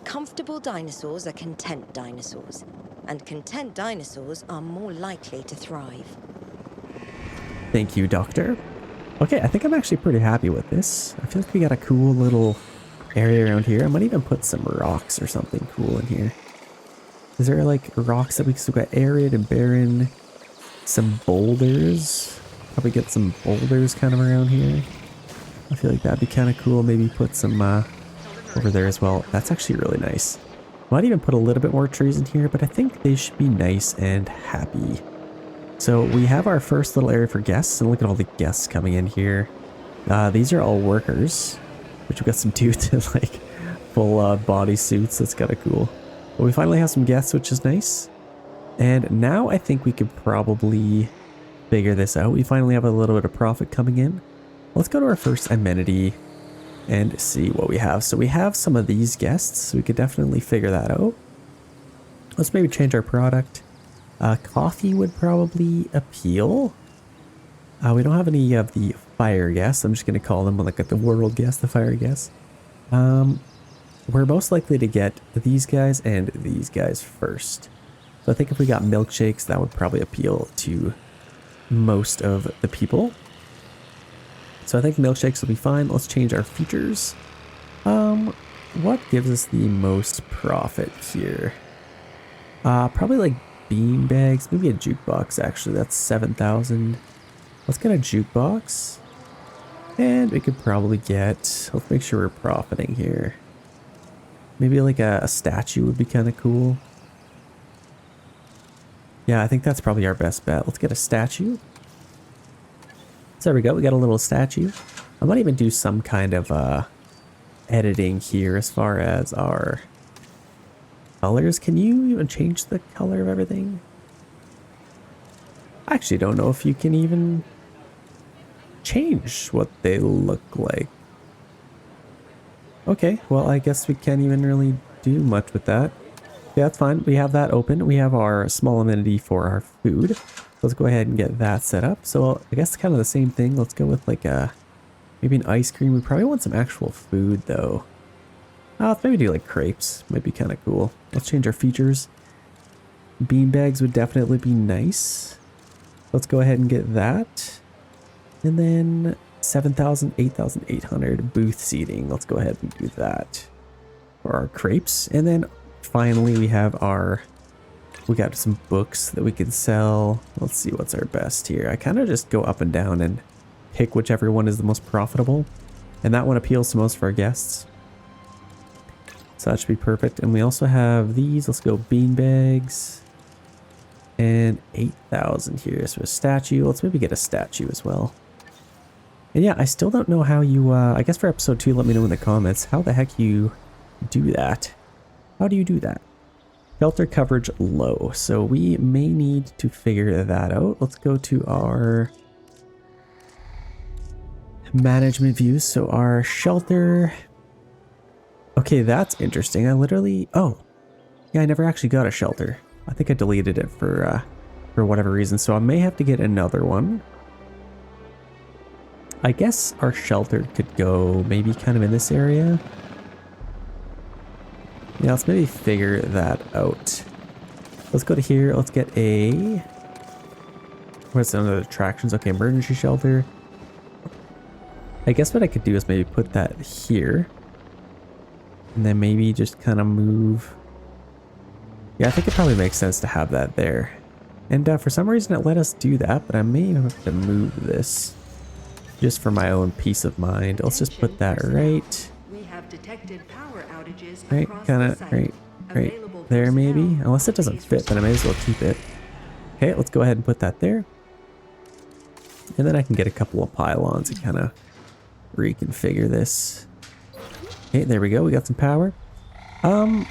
Comfortable dinosaurs are content dinosaurs. and content dinosaurs are more likely to thrive. Thank you, Doctor. Okay, I think I'm actually pretty happy with this. I feel like we got a cool little area around here. I might even put some rocks or something cool in here. Is there like rocks that we still got arid and barren? Some boulders. Probably get some boulders kind of around here. I feel like that'd be kind of cool. Maybe put some over there as well. That's actually really nice. Might even put a little bit more trees in here, but I think they should be nice and happy. So we have our first little area for guests, and look at all the guests coming in here. These are all workers, which we got some dudes in like full body suits. That's kind of cool. But we finally have some guests, which is nice. And now I think we could probably figure this out. We finally have a little bit of profit coming in. Let's go to our first amenity and see what we have. So we have some of these guests, so we could definitely figure that out. Let's maybe change our product. Coffee would probably appeal. We don't have any of the fire guests. I'm just going to call them like the world guests, the fire guests. We're most likely to get these guys and these guys first. So I think if we got milkshakes, that would probably appeal to most of the people. So I think milkshakes will be fine. Let's change our features. What gives us the most profit here? Probably like bean bags, maybe a jukebox actually. That's 7,000. Let's get a jukebox. And we could probably get, let's make sure we're profiting here. Maybe like a statue would be kind of cool. Yeah, I think that's probably our best bet. Let's get a statue. So there we go, we got a little statue. I might even do some kind of editing here as far as our colors. Can you even change the color of everything? I actually don't know if you can even change what they look like. Okay, well I guess we can't even really do much with that. Yeah, that's fine. We have that open. We have our small amenity for our food. Let's go ahead and get that set up. So I guess kind of the same thing. Let's go with like maybe an ice cream. We probably want some actual food though. Let's maybe do like crepes. Might be kind of cool. Let's change our features. Beanbags would definitely be nice. Let's go ahead and get that. And then 7,000, 8,800 booth seating. Let's go ahead and do that for our crepes. And then finally we have we got some books that we can sell. Let's see what's our best here. I kind of just go up and down and pick whichever one is the most profitable. And that one appeals to most of our guests. So that should be perfect. And we also have these. Let's go beanbags. And 8,000 here. So a statue. Let's maybe get a statue as well. And yeah, I still don't know how you, I guess for episode 2, let me know in the comments how the heck you do that. How do you do that? Shelter coverage low. So we may need to figure that out. Let's go to our management views. So our shelter. Okay, that's interesting. I literally, oh, yeah, I never actually got a shelter. I think I deleted it for whatever reason. So I may have to get another one. I guess our shelter could go maybe kind of in this area. Yeah, let's maybe figure that out. Let's go to here. Let's get a... What's some of the attractions? Okay, emergency shelter. I guess what I could do is maybe put that here. And then maybe just kind of move... Yeah, I think it probably makes sense to have that there. And for some reason it let us do that, but I may have to move this. Just for my own peace of mind. Let's just put that right... We have detected power outages Right, kind of right there maybe. Unless it doesn't fit, then I may as well keep it. Okay, let's go ahead and put that there. And then I can get a couple of pylons and kind of reconfigure this. Okay, there we go. We got some power. A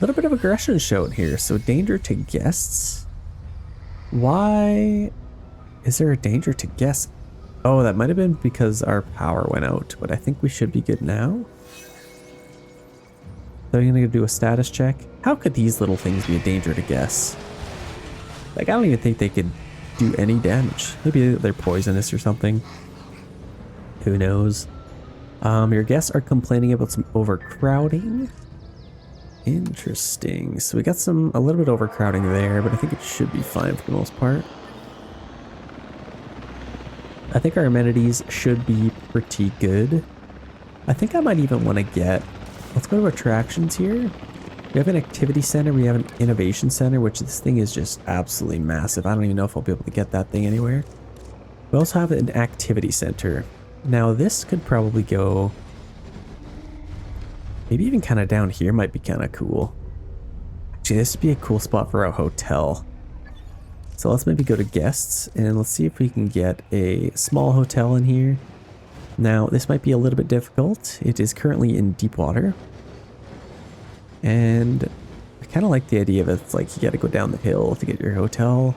little bit of aggression shown here. So danger to guests. Why is there a danger to guests? Oh, that might have been because our power went out, but I think we should be good now. So I'm gonna do a status check. How could these little things be a danger to guests? Like, I don't even think they could do any damage. Maybe they're poisonous or something. Who knows? Your guests are complaining about some overcrowding. Interesting. So we got a little bit overcrowding there, but I think it should be fine for the most part. I think our amenities should be pretty good. I think I might even want to get, let's go to attractions here. We have an activity center, we have an innovation center, which this thing is just absolutely massive. I don't even know if I'll be able to get that thing anywhere. We also have an activity center. Now this could probably go, maybe even kind of down here might be kind of cool. Actually, this would be a cool spot for a hotel. So let's maybe go to guests and let's see if we can get a small hotel in here. Now this might be a little bit difficult. It is currently in deep water. And I kind of like the idea of it. It's like you got to go down the hill to get your hotel.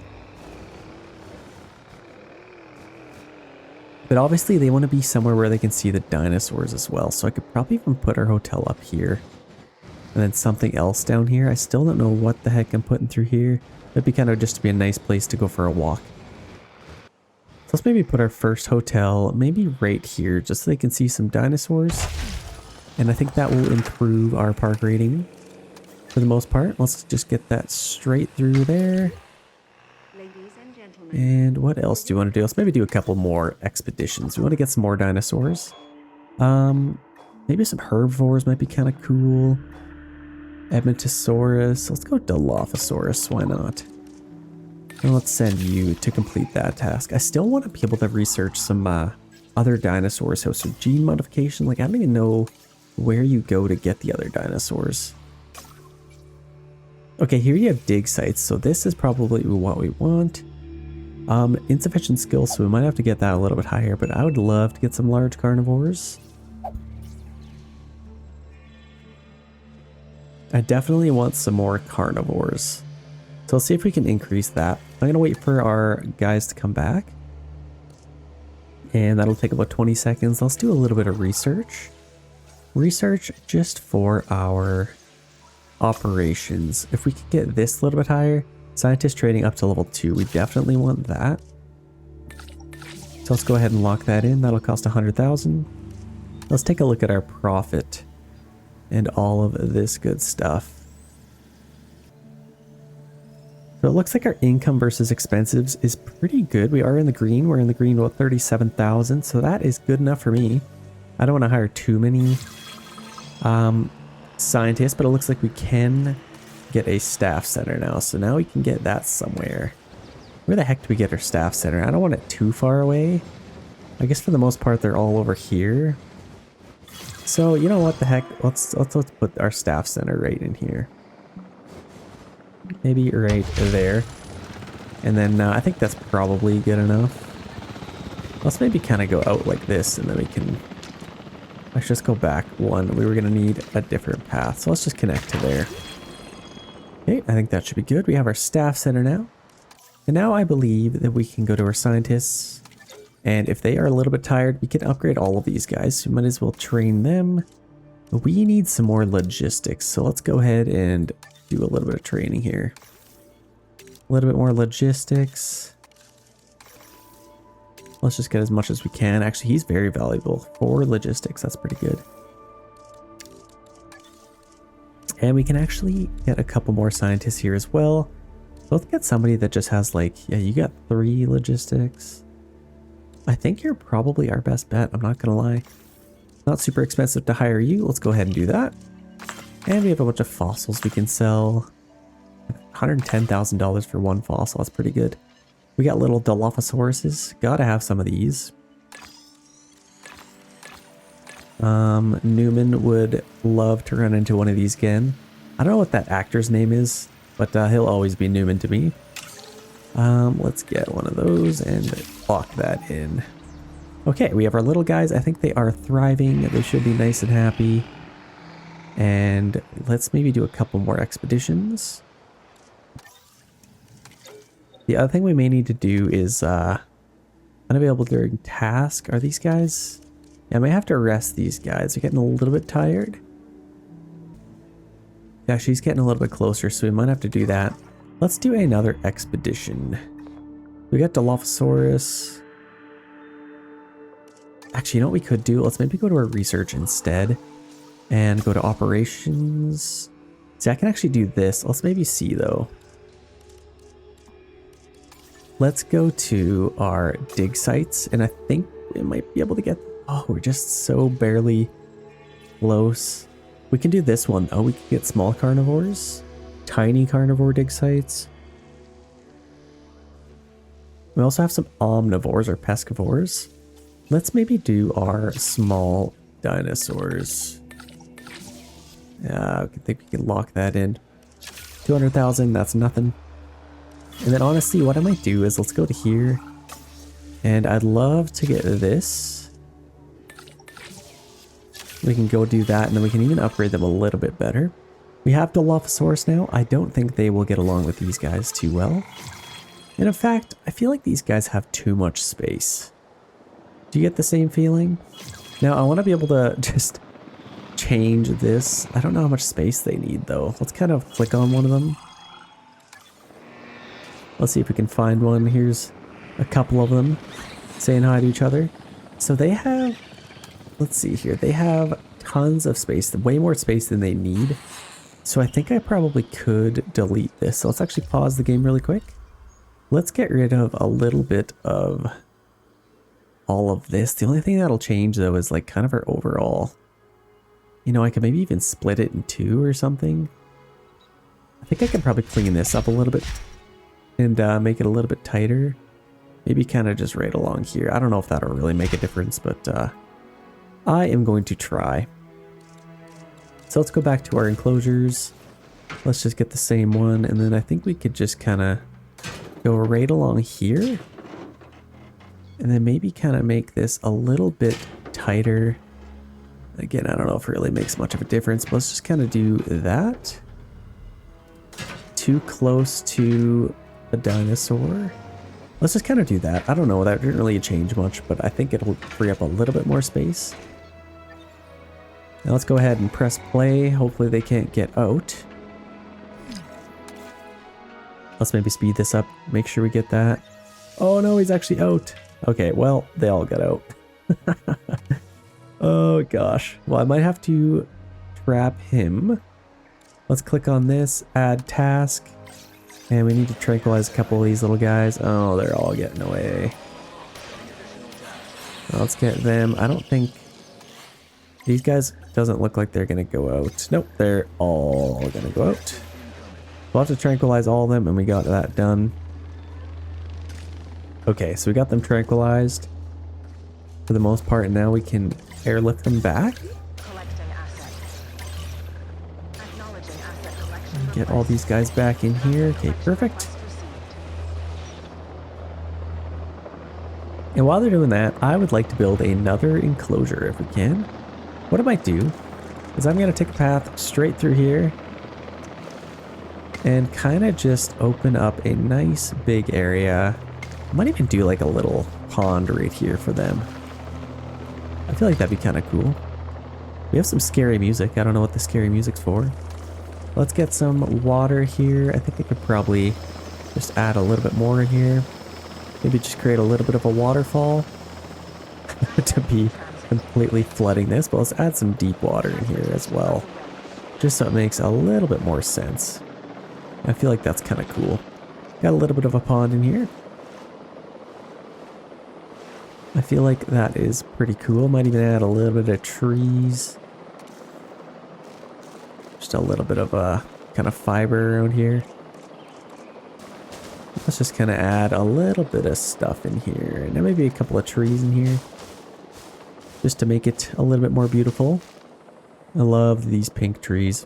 But obviously they want to be somewhere where they can see the dinosaurs as well. So I could probably even put our hotel up here. And then something else down here. I still don't know what the heck I'm putting through here. It'd be kind of just to be a nice place to go for a walk. So let's maybe put our first hotel maybe right here just so they can see some dinosaurs. And I think that will improve our park rating for the most part. Let's just get that straight through there. Ladies and gentlemen. And what else do you want to do? Let's maybe do a couple more expeditions. We want to get some more dinosaurs. Maybe some herbivores might be kind of cool. Edmontosaurus. Let's go Dilophosaurus. Why not? And let's send you to complete that task. I still want to be able to research some other dinosaurs. So gene modification. Like I don't even know where you go to get the other dinosaurs. Okay, here you have dig sites. So this is probably what we want. Insufficient skills, so we might have to get that a little bit higher. But I would love to get some large carnivores. I definitely want some more carnivores. So let's see if we can increase that. I'm going to wait for our guys to come back. And that'll take about 20 seconds. Let's do a little bit of research. Research just for our operations. If we could get this a little bit higher, scientist trading up to level 2, we definitely want that. So let's go ahead and lock that in. That'll cost 100,000. Let's take a look at our profit and all of this good stuff. So it looks like our income versus expenses is pretty good. We are in the green. We're in the green about 37,000. So that is good enough for me. I don't want to hire too many scientists, but it looks like we can get a staff center now. So now we can get that somewhere. Where the heck do we get our staff center? I don't want it too far away. I guess for the most part, they're all over here. So you know what the heck? Let's put our staff center right in here. Maybe right there. And then I think that's probably good enough. Let's maybe kind of go out like this and then we can... Let's just go back one. We were going to need a different path. So let's just connect to there. Okay, I think that should be good. We have our staff center now. And now I believe that we can go to our scientists. And if they are a little bit tired, we can upgrade all of these guys. So we might as well train them. But we need some more logistics. So let's go ahead and do a little bit of training here. A little bit more logistics. Let's just get as much as we can. Actually, he's very valuable for logistics. That's pretty good. And we can actually get a couple more scientists here as well. So let's get somebody that just has like, yeah, you got 3 logistics. I think you're probably our best bet. I'm not going to lie. Not super expensive to hire you. Let's go ahead and do that. And we have a bunch of fossils we can sell. $110,000 for one fossil. That's pretty good. We got little Dilophosauruses. Gotta have some of these. Newman would love to run into one of these again. I don't know what that actor's name is, but he'll always be Newman to me. Let's get one of those and lock that in. Okay, we have our little guys. I think they are thriving. They should be nice and happy. And let's maybe do a couple more expeditions. The other thing we may need to do is unavailable during task. Are these guys? Yeah, I might have to arrest these guys. They're getting a little bit tired. Yeah, she's getting a little bit closer, so we might have to do that. Let's do another expedition. We got Dilophosaurus. Actually, you know what we could do? Let's maybe go to our research instead. And go to operations. See, I can actually do this. Let's maybe see though. Let's go to our dig sites, and I think we might be able to get... Oh, we're just so barely close. We can do this one though. We can get small carnivores, tiny carnivore dig sites. We also have some omnivores or pescivores. Let's maybe do our small dinosaurs. Yeah, I think we can lock that in. 200,000, that's nothing. And then honestly, what I might do is let's go to here. And I'd love to get this. We can go do that, and then we can even upgrade them a little bit better. We have Dilophosaurus now. I don't think they will get along with these guys too well. And in fact, I feel like these guys have too much space. Do you get the same feeling? Now, I want to be able to just change this. I don't know how much space they need, though. Let's kind of click on one of them. Let's see if we can find one. Here's a couple of them saying hi to each other. So they have... Let's see here. They have tons of space, way more space than they need. So I think I probably could delete this. So let's actually pause the game really quick. Let's get rid of a little bit of all of this. The only thing that'll change though is like kind of our overall. You know, I could maybe even split it in two or something. I think I can probably clean this up a little bit and make it a little bit tighter. Maybe kind of just right along here. I don't know if that'll really make a difference, but I am going to try. So let's go back to our enclosures. Let's just get the same one, and then I think we could just kind of go right along here. And then maybe kind of make this a little bit tighter. Again, I don't know if it really makes much of a difference, but let's just kind of do that. Too close to a dinosaur. Let's just kind of do that. I don't know, that didn't really change much, but I think it'll free up a little bit more space. Now let's go ahead and press play. Hopefully they can't get out. Let's maybe speed this up, make sure we get that. Oh no, he's actually out. Okay, well, they all got out. Oh gosh. Well, I might have to trap him. Let's click on this, add task. And we need to tranquilize a couple of these little guys. Oh, they're all getting away. Let's get them. I don't think... These guys doesn't look like they're going to go out. Nope, they're all going to go out. We'll have to tranquilize all of them, and we got that done. Okay, so we got them tranquilized for the most part, and now we can airlift them back. Get all these guys back in here. Okay, perfect. And while they're doing that, I would like to build another enclosure if we can. What I might do is I'm going to take a path straight through here and kind of just open up a nice big area. I might even do like a little pond right here for them. I feel like that'd be kind of cool. We have some scary music. I don't know what the scary music's for. Let's get some water here. I think I could probably just add a little bit more in here. Maybe just create a little bit of a waterfall to be completely flooding this. But let's add some deep water in here as well, just so it makes a little bit more sense. I feel like that's kind of cool. Got a little bit of a pond in here. I feel like that is pretty cool. Might even add a little bit of trees. Just a little bit of a kind of fiber around here. Let's just kind of add a little bit of stuff in here. And then maybe a couple of trees in here, just to make it a little bit more beautiful. I love these pink trees.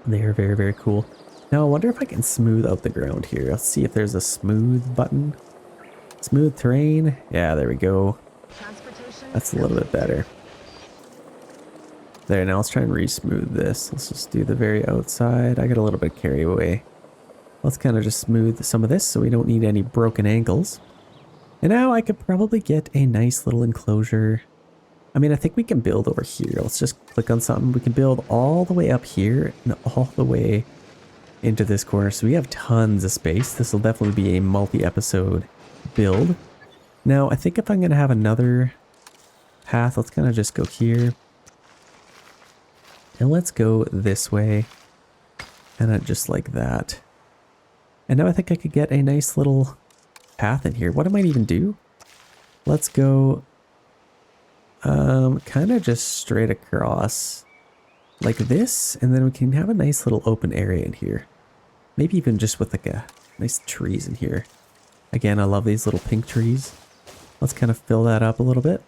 They are very, very cool. Now I wonder if I can smooth out the ground here. Let's see if there's a smooth button. Smooth terrain. Yeah, there we go. That's a little bit better. There, now let's try and re-smooth this. Let's just do the very outside. I got a little bit carried away. Let's kind of just smooth some of this so we don't need any broken angles. And now I could probably get a nice little enclosure. I mean, I think we can build over here. Let's just click on something. We can build all the way up here and all the way into this corner. So we have tons of space. This will definitely be a multi-episode build. Now, I think if I'm going to have another path, let's kind of just go here. And let's go this way. Kind of just like that. And now I think I could get a nice little path in here. What I might even do, let's go kind of just straight across like this, and then we can have a nice little open area in here. Maybe even just with like a nice trees in here. Again, I love these little pink trees. Let's kind of fill that up a little bit.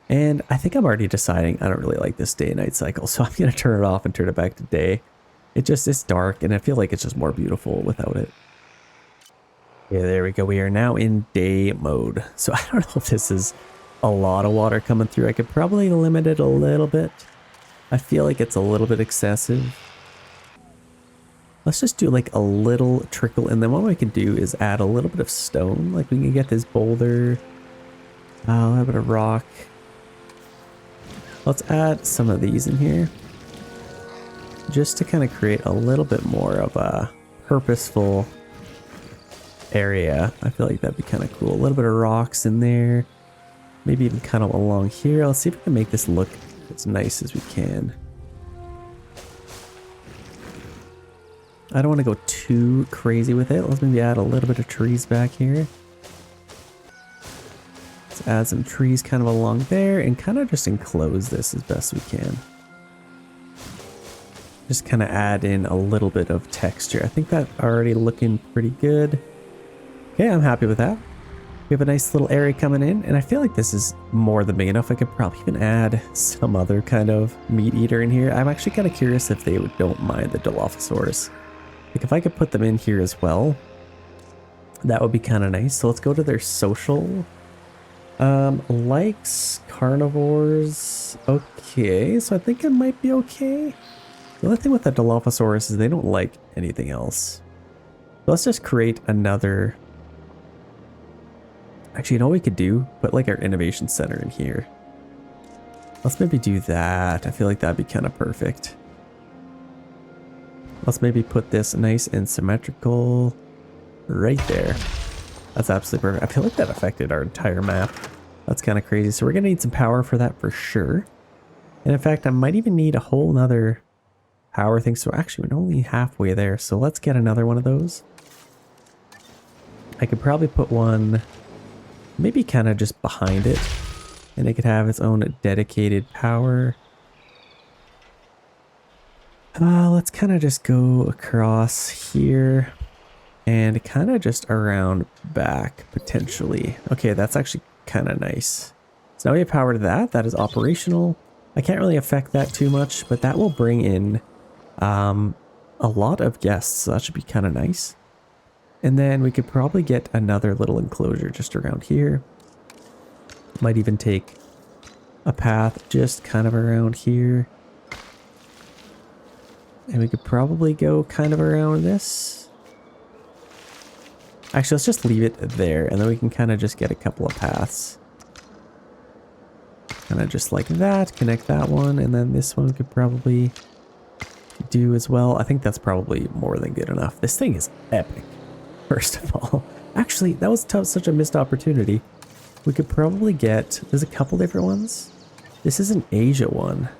And I think I'm already deciding I don't really like this day and night cycle, so I'm going to turn it off and turn it back to day. It just is dark, and I feel like it's just more beautiful without it. Okay, there we go. We are now in day mode. So I don't know if this is a lot of water coming through. I could probably limit it a little bit. I feel like it's a little bit excessive. Let's just do like a little trickle, and then what we can do is add a little bit of stone. Like we can get this boulder, a little bit of rock. Let's add some of these in here, just to kind of create a little bit more of a purposeful area. I feel like that'd be kind of cool. A little bit of rocks in there, maybe even kind of along here. Let's see if we can make this look as nice as we can. I don't want to go too crazy with it. Let's maybe add a little bit of trees back here. Let's add some trees kind of along there and kind of just enclose this as best we can. Just kind of add in a little bit of texture. I think that's already looking pretty good. Okay, I'm happy with that. We have a nice little area coming in, and I feel like this is more than big enough. I could probably even add some other kind of meat eater in here. I'm actually kind of curious if they don't mind the Dilophosaurus. Like if I could put them in here as well, that would be kind of nice. So let's go to their social. Likes carnivores. Okay, so I think it might be okay. The only thing with the Dilophosaurus is they don't like anything else. So let's just create another. Actually, you know what we could do? Put like our innovation center in here. Let's maybe do that. I feel like that'd be kind of perfect. Let's maybe put this nice and symmetrical right there. That's absolutely perfect. I feel like that affected our entire map. That's kind of crazy. So we're going to need some power for that for sure. And in fact, I might even need a whole nother power thing. So actually, we're only halfway there. So let's get another one of those. I could probably put one maybe kind of just behind it. And it could have its own dedicated power. Let's kind of just go across here. And kind of just around back, potentially. Okay, that's actually kind of nice. So now we have power to that. That is operational. I can't really affect that too much, but that will bring in a lot of guests. So that should be kind of nice. And then we could probably get another little enclosure just around here. Might even take a path just kind of around here. And we could probably go kind of around this. Actually, let's just leave it there, and then we can kind of just get a couple of paths. Kind of just like that, connect that one, and then this one we could probably do as well. I think that's probably more than good enough. This thing is epic, first of all. Actually, that was such a missed opportunity. We could probably get, there's a couple different ones. This is an Asia one.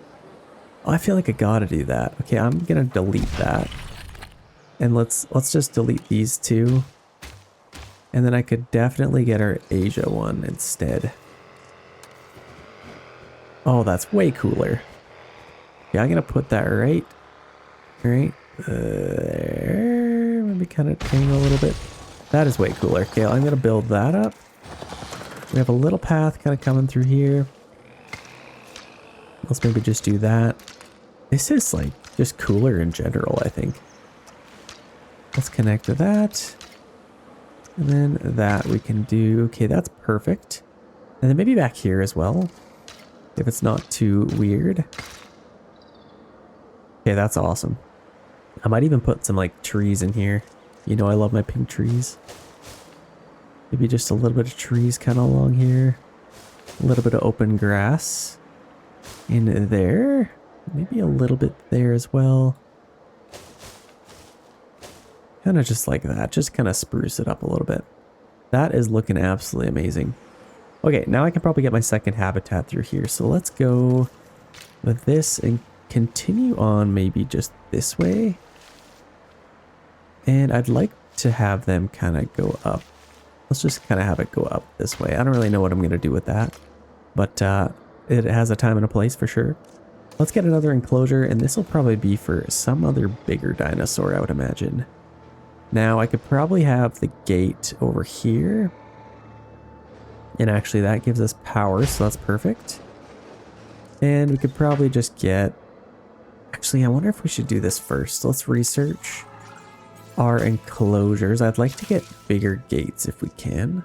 Oh, I feel like I gotta do that. Okay, I'm gonna delete that. And let's just delete these two. And then I could definitely get our Asia one instead. Oh, that's way cooler. Yeah, I'm gonna put that right there. Maybe kind of angle a little bit. That is way cooler. Okay, I'm gonna build that up. We have a little path kind of coming through here. Let's maybe just do that. This is like just cooler in general, I think. Let's connect to that. And then that we can do. Okay, that's perfect. And then maybe back here as well, if it's not too weird. Okay, that's awesome. I might even put some like trees in here. You know I love my pink trees. Maybe just a little bit of trees kind of along here. A little bit of open grass in there. Maybe a little bit there as well. Kind of just like that. Just kind of spruce it up a little bit. That is looking absolutely amazing. Okay, now I can probably get my second habitat through here. So let's go with this and continue on maybe just this way. And I'd like to have them kind of go up. Let's just kind of have it go up this way. I don't really know what I'm going to do with that, but it has a time and a place for sure. Let's get another enclosure, and this will probably be for some other bigger dinosaur, I would imagine. Now, I could probably have the gate over here. And actually, that gives us power, so that's perfect. And we could probably just get... Actually, I wonder if we should do this first. Let's research our enclosures. I'd like to get bigger gates if we can.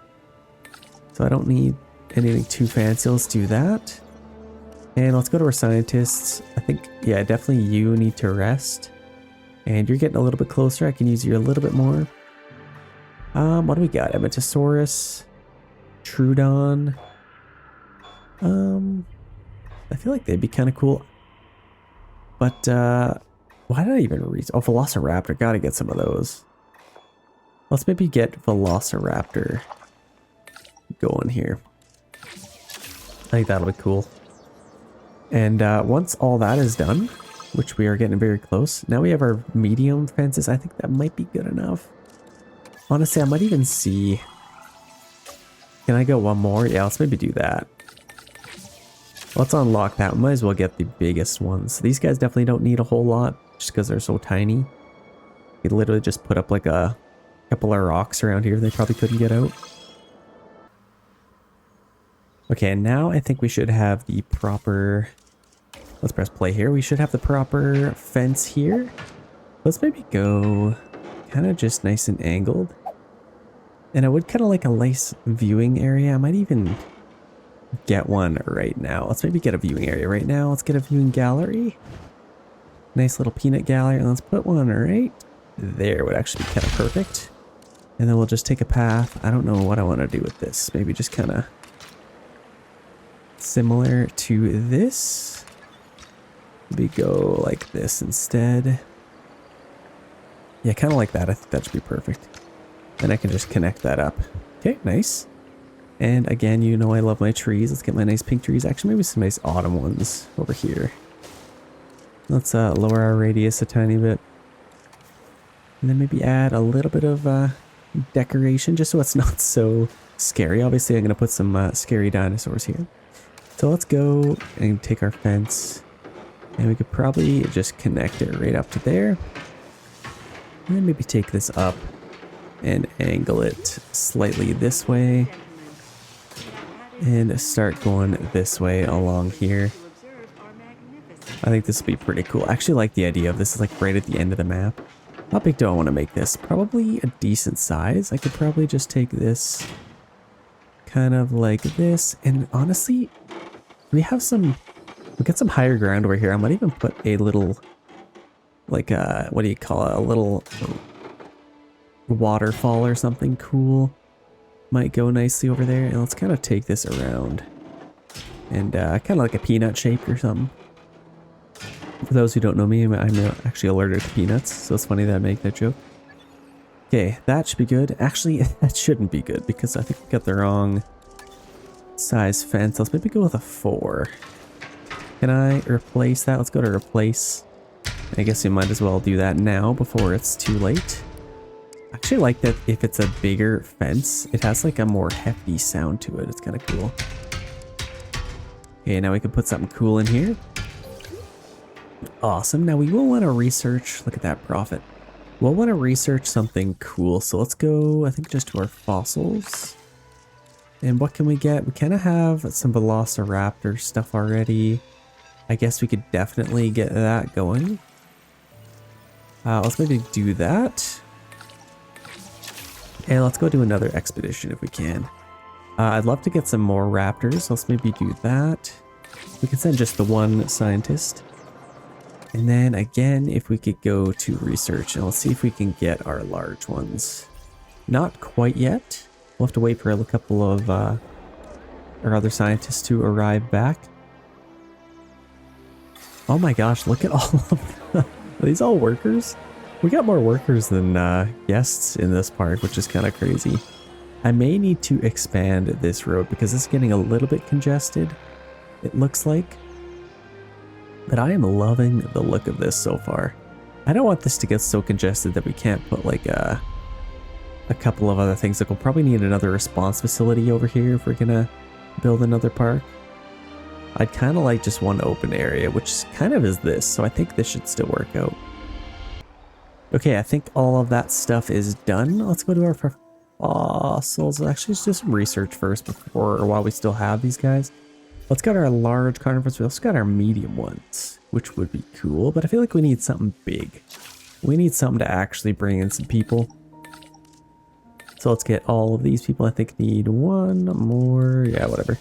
So I don't need anything too fancy. Let's do that. And let's go to our scientists. I think, yeah, definitely you need to rest. And you're getting a little bit closer. I can use you a little bit more. What do we got? Emetosaurus, Trudon. I feel like they'd be kind of cool. But, why did I even read? Oh, Velociraptor. Gotta get some of those. Let's maybe get Velociraptor going here. I think that'll be cool. And once all that is done, which we are getting very close, now we have our medium fences. I think that might be good enough. Honestly, I might even see... Can I go one more? Yeah, let's maybe do that. Let's unlock that. We might as well get the biggest ones. These guys definitely don't need a whole lot, just because they're so tiny. You could literally just put up like a couple of rocks around here they probably couldn't get out. Okay, and now I think we should have the proper... Let's press play here. We should have the proper fence here. Let's maybe go kind of just nice and angled. And I would kind of like a nice viewing area. I might even get one right now. Let's maybe get a viewing area right now. Let's get a viewing gallery. Nice little peanut gallery. And let's put one right there. Would actually be kind of perfect. And then we'll just take a path. I don't know what I want to do with this. Maybe just kind of similar to this. Maybe go like this instead. Yeah, kind of like that. I think that should be perfect. And I can just connect that up. Okay, nice. And again, you know I love my trees. Let's get my nice pink trees. Actually, maybe some nice autumn ones over here. Let's lower our radius a tiny bit. And then maybe add a little bit of decoration just so it's not so scary. Obviously, I'm going to put some scary dinosaurs here. So let's go and take our fence. And we could probably just connect it right up to there. And then maybe take this up and angle it slightly this way. And start going this way along here. I think this will be pretty cool. I actually like the idea of this is like right at the end of the map. How big do I want to make this? Probably a decent size. I could probably just take this kind of like this. And honestly, we got some higher ground over here. I might even put a little, like what do you call it? A little waterfall or something cool. Might go nicely over there. And let's kind of take this around. And kind of like a peanut shape or something. For those who don't know me, I'm actually allergic to peanuts. So it's funny that I make that joke. Okay, that should be good. Actually, that shouldn't be good because I think we got the wrong size fence. Let's maybe go with a 4. Can I replace that? Let's go to replace. I guess we might as well do that now before it's too late. I actually like that if it's a bigger fence, it has like a more hefty sound to it. It's kind of cool. Okay, now we can put something cool in here. Awesome. Now we will want to research, look at that profit. We'll want to research something cool. So let's go, I think, just to our fossils. And what can we get? We kind of have some Velociraptor stuff already. I guess we could definitely get that going. Let's maybe do that. And let's go do another expedition if we can. I'd love to get some more raptors. Let's maybe do that. We can send just the one scientist. And then again, if we could go to research, and let's see if we can get our large ones. Not quite yet. We'll have to wait for a couple of our other scientists to arrive back. Oh my gosh, look at all of them. Are these all workers? We got more workers than guests in this park, which is kind of crazy. I may need to expand this road because it's getting a little bit congested, it looks like. But I am loving the look of this so far. I don't want this to get so congested that we can't put like a couple of other things. Like we'll probably need another response facility over here if we're gonna build another park. I'd kind of like just one open area, which kind of is this, so I think this should still work out. Okay, I think all of that stuff is done. Let's go to our fossils. Actually, let's do some research first before, or while we still have these guys. Let's get our large carnivores. We also got our medium ones, which would be cool, but I feel like we need something big. We need something to actually bring in some people. So let's get all of these people. I think need one more. Yeah, whatever.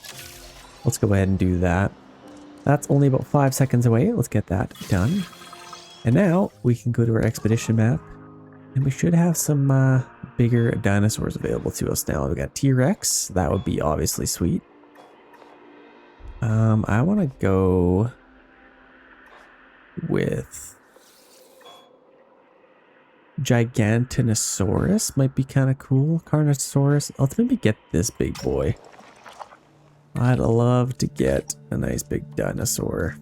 Let's go ahead and do that. That's only about 5 seconds away. Let's get that done. And now we can go to our expedition map. And we should have some bigger dinosaurs available to us now. We got T-Rex. That would be obviously sweet. I want to go with Gigantinosaurus. Might be kind of cool. Carnosaurus. Let's maybe get this big boy. I'd love to get a nice big dinosaur.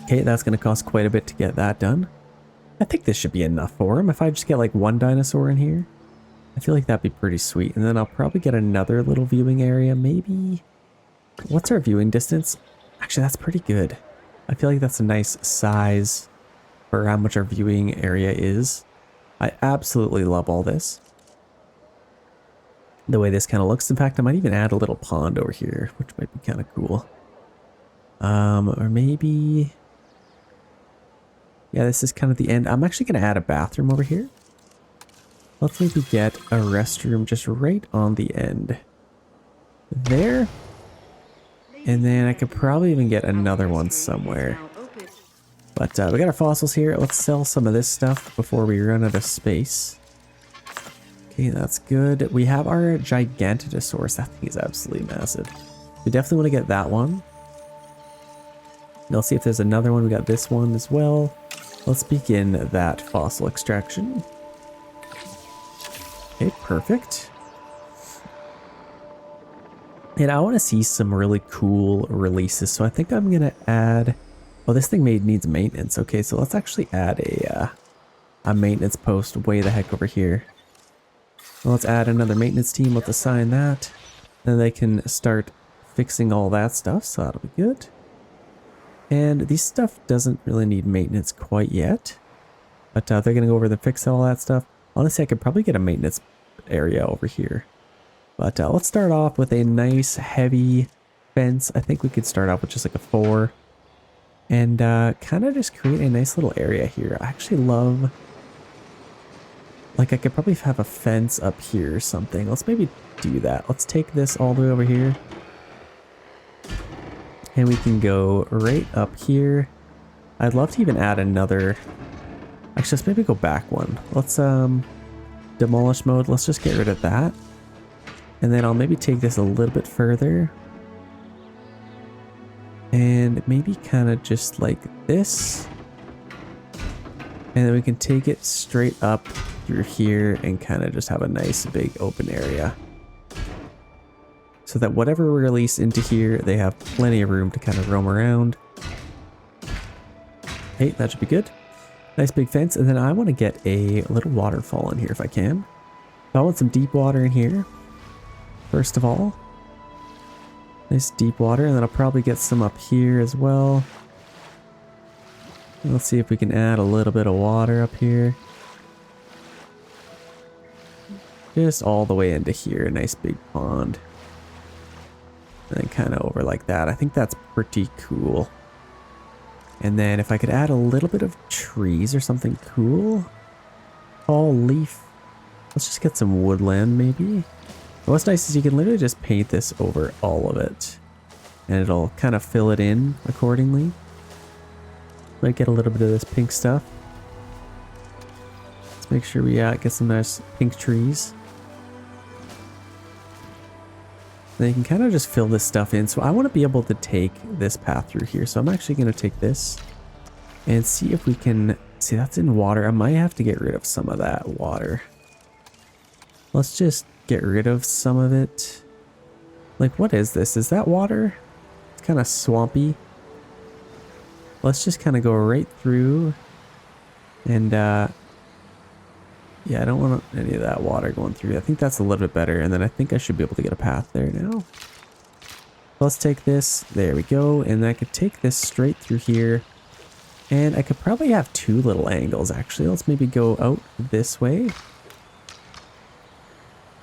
Okay, that's going to cost quite a bit to get that done. I think this should be enough for him. If I just get like one dinosaur in here, I feel like that'd be pretty sweet. And then I'll probably get another little viewing area. Maybe... What's our viewing distance? Actually, that's pretty good. I feel like that's a nice size for how much our viewing area is. I absolutely love all this. The way this kind of looks. In fact, I might even add a little pond over here, which might be kind of cool. Or maybe... Yeah, this is kind of the end. I'm actually going to add a bathroom over here. Let's maybe get a restroom just right on the end. There. And then I could probably even get another one somewhere. But we got our fossils here. Let's sell some of this stuff before we run out of space. Okay, that's good. We have our Gigantinosaurus. That thing is absolutely massive. We definitely want to get that one. And I'll see if there's another one. We got this one as well. Let's begin that fossil extraction. Okay, perfect. And I want to see some really cool releases. So I think I'm going to add... Oh, this thing needs maintenance. Okay, so let's actually add a maintenance post way the heck over here. Well, let's add another maintenance team. Let's assign that. Then they can start fixing all that stuff. So that'll be good. And this stuff doesn't really need maintenance quite yet. But they're going to go over and fix all that stuff. Honestly, I could probably get a maintenance area over here. But let's start off with a nice heavy fence. I think we could start off with just like a 4. And kind of just create a nice little area here. I actually love... Like I could probably have a fence up here or something. Let's maybe do that. Let's take this all the way over here. And we can go right up here. I'd love to even add another... Actually, let's maybe go back one. Let's demolish mode. Let's just get rid of that. And then I'll maybe take this a little bit further. And maybe kind of just like this. And then we can take it straight up through here and kind of just have a nice big open area. So that whatever we release into here, they have plenty of room to kind of roam around. Hey, that should be good. Nice big fence. And then I want to get a little waterfall in here if I can. So I want some deep water in here. First of all. Nice deep water. And then I'll probably get some up here as well. Let's see if we can add a little bit of water up here. Just all the way into here. A nice big pond. And then kind of over like that. I think that's pretty cool. And then if I could add a little bit of trees or something cool. Tall leaf. Let's just get some woodland maybe. What's nice is you can literally just paint this over all of it. And it'll kind of fill it in accordingly. Might get a little bit of this pink stuff. Let's make sure we get some nice pink trees. Then you can kind of just fill this stuff in. So I want to be able to take this path through here. So I'm actually going to take this and see if we can... See, that's in water. I might have to get rid of some of that water. Let's just get rid of some of it. Like, what is this? Is that water? It's kind of swampy. let's just kind of go right through. And yeah, I don't want any of that water going through. I think that's a little bit better. And then I think I should be able to get a path there now. Let's take this. There we go. And I could take this straight through here. And I could probably have two little angles, actually. Let's maybe go out this way.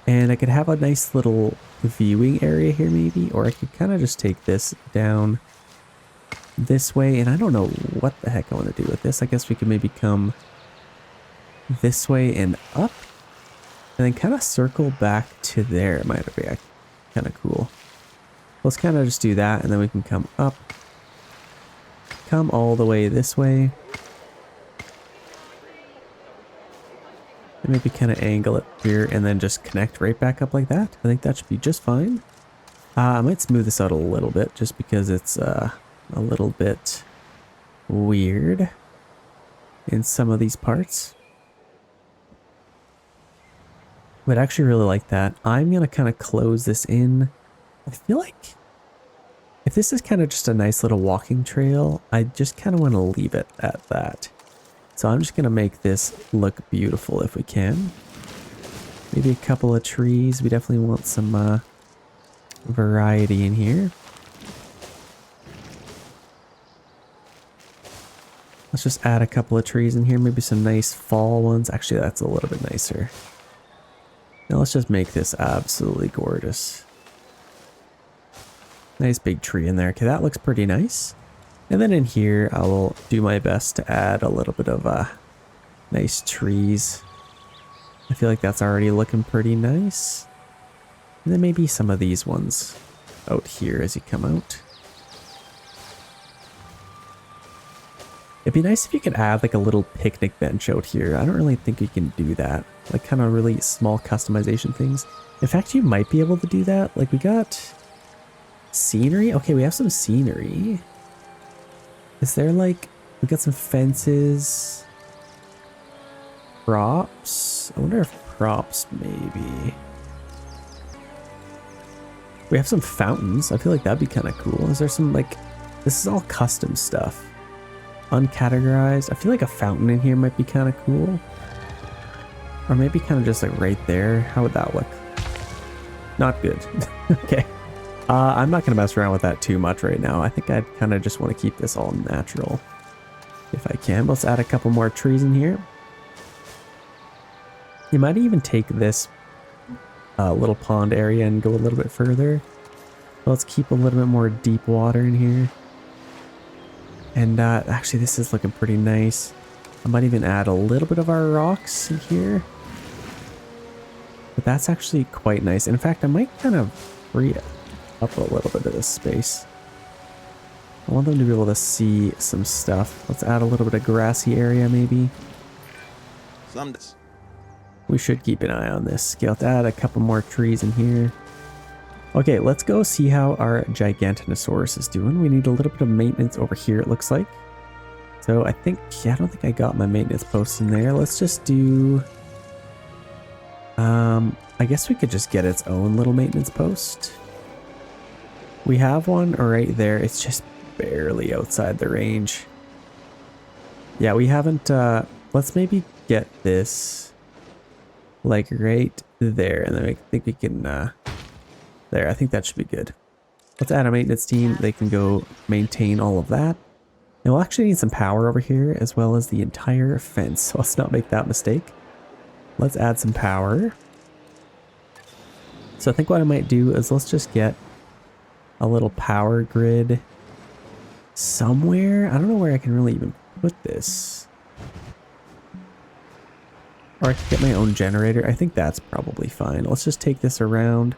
And I could have a nice little viewing area here, maybe. Or I could kind of just take this down this way. And I don't know what the heck I want to do with this. I guess we could maybe come this way and up. And then kind of circle back to there. It might be kind of cool. Let's kind of just do that. And then we can come up. Come all the way this way. And maybe kind of angle it here and then just connect right back up like that. I think that should be just fine. I might smooth this out a little bit just because it's a little bit weird in some of these parts. But I actually really like that. I'm going to kind of close this in. I feel like if this is kind of just a nice little walking trail, I just kind of want to leave it at that. So I'm just going to make this look beautiful if we can. Maybe a couple of trees. We definitely want some variety in here. Let's just add a couple of trees in here. Maybe some nice fall ones. Actually, that's a little bit nicer. Now let's just make this absolutely gorgeous. Nice big tree in there. Okay, that looks pretty nice. And then in here, I will do my best to add a little bit of nice trees. I feel like that's already looking pretty nice. And then maybe some of these ones out here as you come out. It'd be nice if you could add like a little picnic bench out here. I don't really think you can do that. Like kind of really small customization things. In fact, you might be able to do that. Like we got scenery. Okay, we have some scenery. Is there like, we got some fences. Props. I wonder if props maybe. We have some fountains. I feel like that'd be kind of cool. Is there some like, this is all custom stuff. Uncategorized. I feel like a fountain in here might be kind of cool. Or maybe kind of just like right there. How would that look? Not good. Okay. I'm not going to mess around with that too much right now. I think I'd kind of just want to keep this all natural. If I can. Let's add a couple more trees in here. You might even take this little pond area and go a little bit further. Let's keep a little bit more deep water in here. And actually this is looking pretty nice. I might even add a little bit of our rocks in here. But that's actually quite nice. In fact, I might kind of free up a little bit of this space. I want them to be able to see some stuff. Let's add a little bit of grassy area maybe. We should keep an eye on this. Okay, let's add a couple more trees in here. Okay, let's go see how our Gigantanosaurus is doing. We need a little bit of maintenance over here, it looks like. So I think, yeah, I don't think I got my maintenance post in there. Let's just do... I guess we could just get its own little maintenance post. We have one right there. It's just barely outside the range. Yeah, we haven't... let's maybe get this like right there. And then I think we can... there, I think that should be good. Let's add a maintenance team. They can go maintain all of that. And we'll actually need some power over here as well as the entire fence. So let's not make that mistake. Let's add some power. So I think what I might do is let's just get a little power grid somewhere. I don't know where I can really even put this. Or I could get my own generator. I think that's probably fine. Let's just take this around.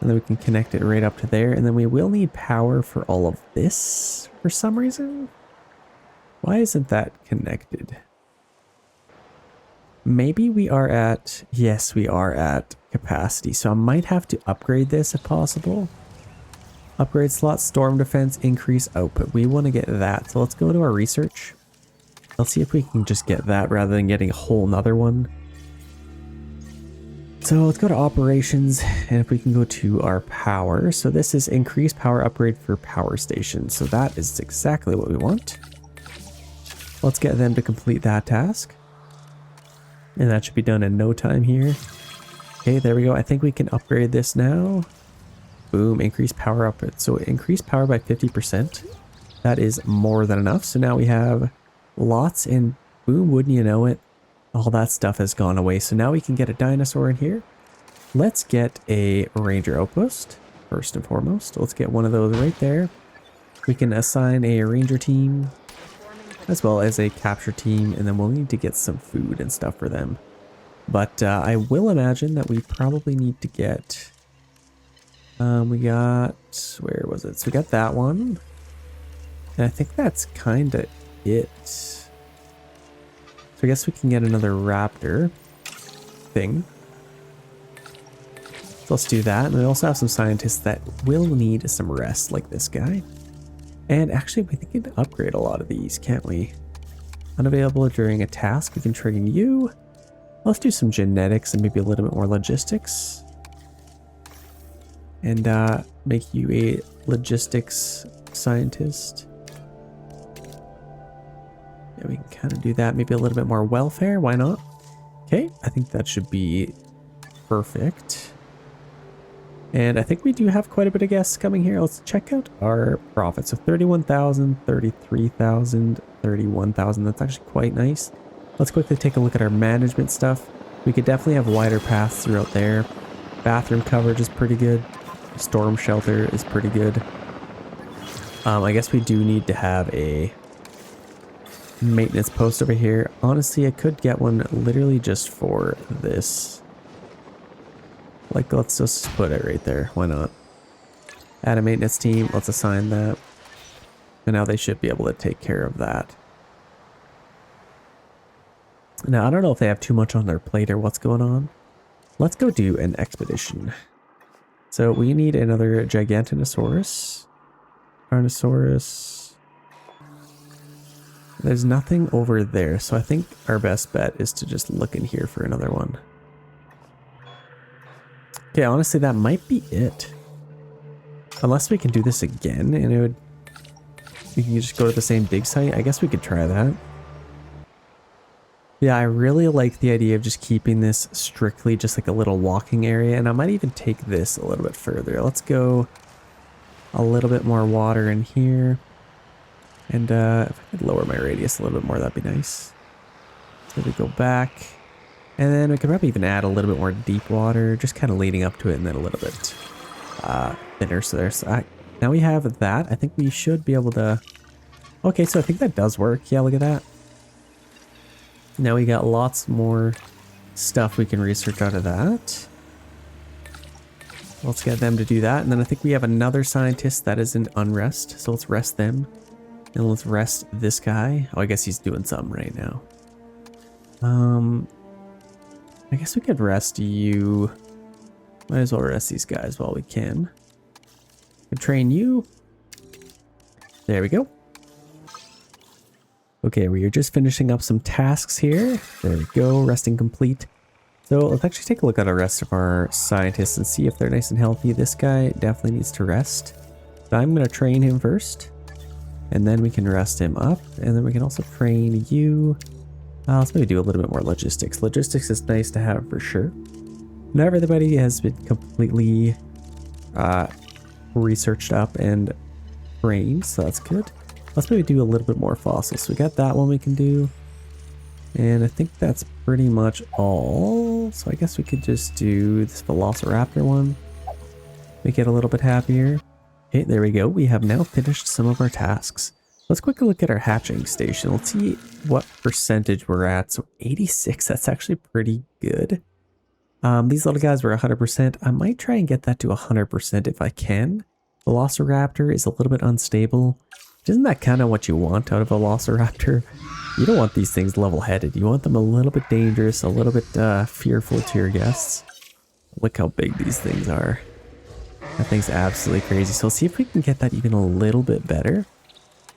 And then we can connect it right up to there. And then we will need power for all of this for some reason. Why isn't that connected? Maybe we are at... Yes, we are at capacity. So I might have to upgrade this if possible. Upgrade slot, storm defense, increase output. We want to get that. So let's go to our research. Let's see if we can just get that rather than getting a whole nother one. So let's go to operations, and if we can go to our power. So this is increased power upgrade for power station. So that is exactly what we want. Let's get them to complete that task. And that should be done in no time here. Okay, there we go. I think we can upgrade this now. Boom, increase power up. So increase power by 50%. That is more than enough. So now we have lots, and boom, wouldn't you know it, all that stuff has gone away. So now we can get a dinosaur in here. Let's get a ranger outpost first and foremost. Let's get one of those right there. We can assign a ranger team as well as a capture team, and then we'll need to get some food and stuff for them. But I will imagine that we probably need to get, we got, where was it? So we got that one. And I think that's kind of it. So I guess we can get another raptor thing. So let's do that. And we also have some scientists that will need some rest, like this guy. And actually, we think we can upgrade a lot of these, can't we? Unavailable during a task, we can train you. Let's do some genetics and maybe a little bit more logistics. And make you a logistics scientist. Yeah, we can kind of do that. Maybe a little bit more welfare, why not? Okay, I think that should be perfect. And I think we do have quite a bit of guests coming here. Let's check out our profit. So 31,000, 33,000, 31,000. That's actually quite nice. Let's quickly take a look at our management stuff. We could definitely have wider paths throughout there. Bathroom coverage is pretty good. Storm shelter is pretty good. I guess we do need to have a maintenance post over here. Honestly, I could get one literally just for this. Like, let's just put it right there. Why not? Add a maintenance team. Let's assign that. And now they should be able to take care of that. Now, I don't know if they have too much on their plate or what's going on. Let's go do an expedition. So we need another Gigantinosaurus. Carnosaurus. There's nothing over there, so I think our best bet is to just look in here for another one. Okay, honestly, that might be it. Unless we can do this again, and it would... We can just go to the same dig site. I guess we could try that. Yeah, I really like the idea of just keeping this strictly just like a little walking area, and I might even take this a little bit further. Let's go a little bit more water in here. And if I could lower my radius a little bit more, that'd be nice. So we go back. And then we could probably even add a little bit more deep water, just kind of leading up to it, and then a little bit thinner. So there's now we have that. I think we should be able to... Okay, so I think that does work. Yeah, look at that. Now we got lots more stuff we can research out of that. Let's get them to do that. And then I think we have another scientist that is in unrest. So let's rest them. And let's rest this guy. Oh, I guess he's doing something right now. I guess we could rest you. Might as well rest these guys while we can. We train you. There we go. Okay, we are just finishing up some tasks here. There we go, resting complete. So let's actually take a look at the rest of our scientists and see if they're nice and healthy. This guy definitely needs to rest. So I'm going to train him first. And then we can rest him up. And then we can also train you. Let's maybe do a little bit more logistics. Logistics is nice to have for sure. Now everybody has been completely researched up and trained, so that's good. Let's maybe do a little bit more fossils. So we got that one we can do. And I think that's pretty much all. So I guess we could just do this Velociraptor one. Make it a little bit happier. Okay, there we go. We have now finished some of our tasks. Let's quickly look at our hatching station. Let's see what percentage we're at. So 86, that's actually pretty good. These little guys were 100%. I might try and get that to 100% if I can. Velociraptor is a little bit unstable. Isn't that kind of what you want out of a Velociraptor? You don't want these things level-headed. You want them a little bit dangerous, a little bit fearful to your guests. Look how big these things are. That thing's absolutely crazy. So let's see if we can get that even a little bit better.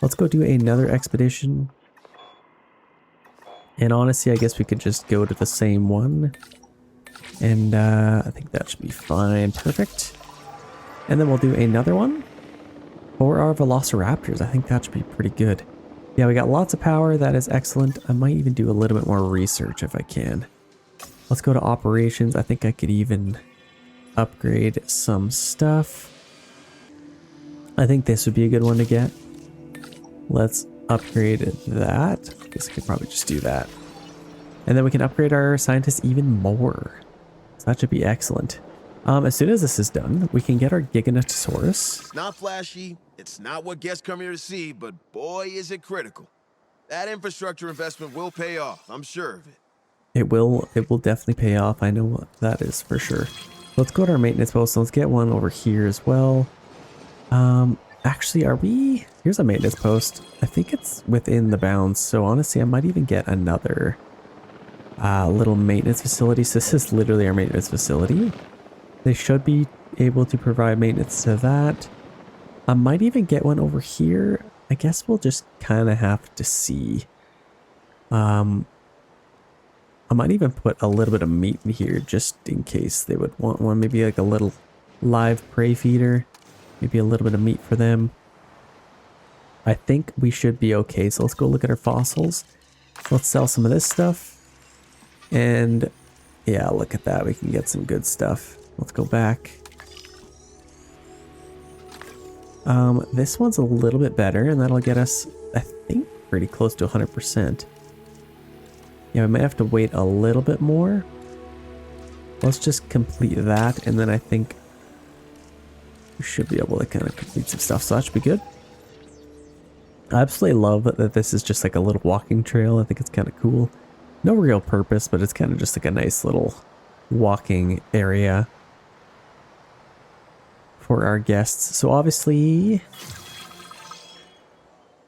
Let's go do another expedition. And honestly, I guess we could just go to the same one. And I think that should be fine. Perfect. And then we'll do another one for our Velociraptors. I think that should be pretty good. Yeah, we got lots of power. That is excellent. I might even do a little bit more research if I can. Let's go to operations. I think I could even upgrade some stuff. I think this would be a good one to get. Let's upgrade that. I guess I could probably just do that. And then we can upgrade our scientists even more. So that should be excellent. As soon as this is done, we can get our Giganotosaurus. It's not flashy, it's not what guests come here to see, but boy, is it critical. That infrastructure investment will pay off, I'm sure of it. It will definitely pay off. I know what that is for sure. Let's go to our maintenance post. Let's get one over here as well. Actually, here's a maintenance post. I think it's within the bounds. So honestly, I might even get another little maintenance facility. So this is literally our maintenance facility. They should be able to provide maintenance to that. I might even get one over here. I guess we'll just kind of have to see. I might even put a little bit of meat in here just in case they would want one. Maybe like a little live prey feeder. Maybe a little bit of meat for them. I think we should be okay. So let's go look at our fossils. Let's sell some of this stuff. And yeah, look at that. We can get some good stuff. Let's go back. This one's a little bit better, and that'll get us, I think, pretty close to 100%. Yeah, we might have to wait a little bit more. Let's just complete that, and then I think we should be able to kind of complete some stuff, so that should be good. I absolutely love that this is just like a little walking trail. I think it's kind of cool. No real purpose, but it's kind of just like a nice little walking area for our guests. So obviously,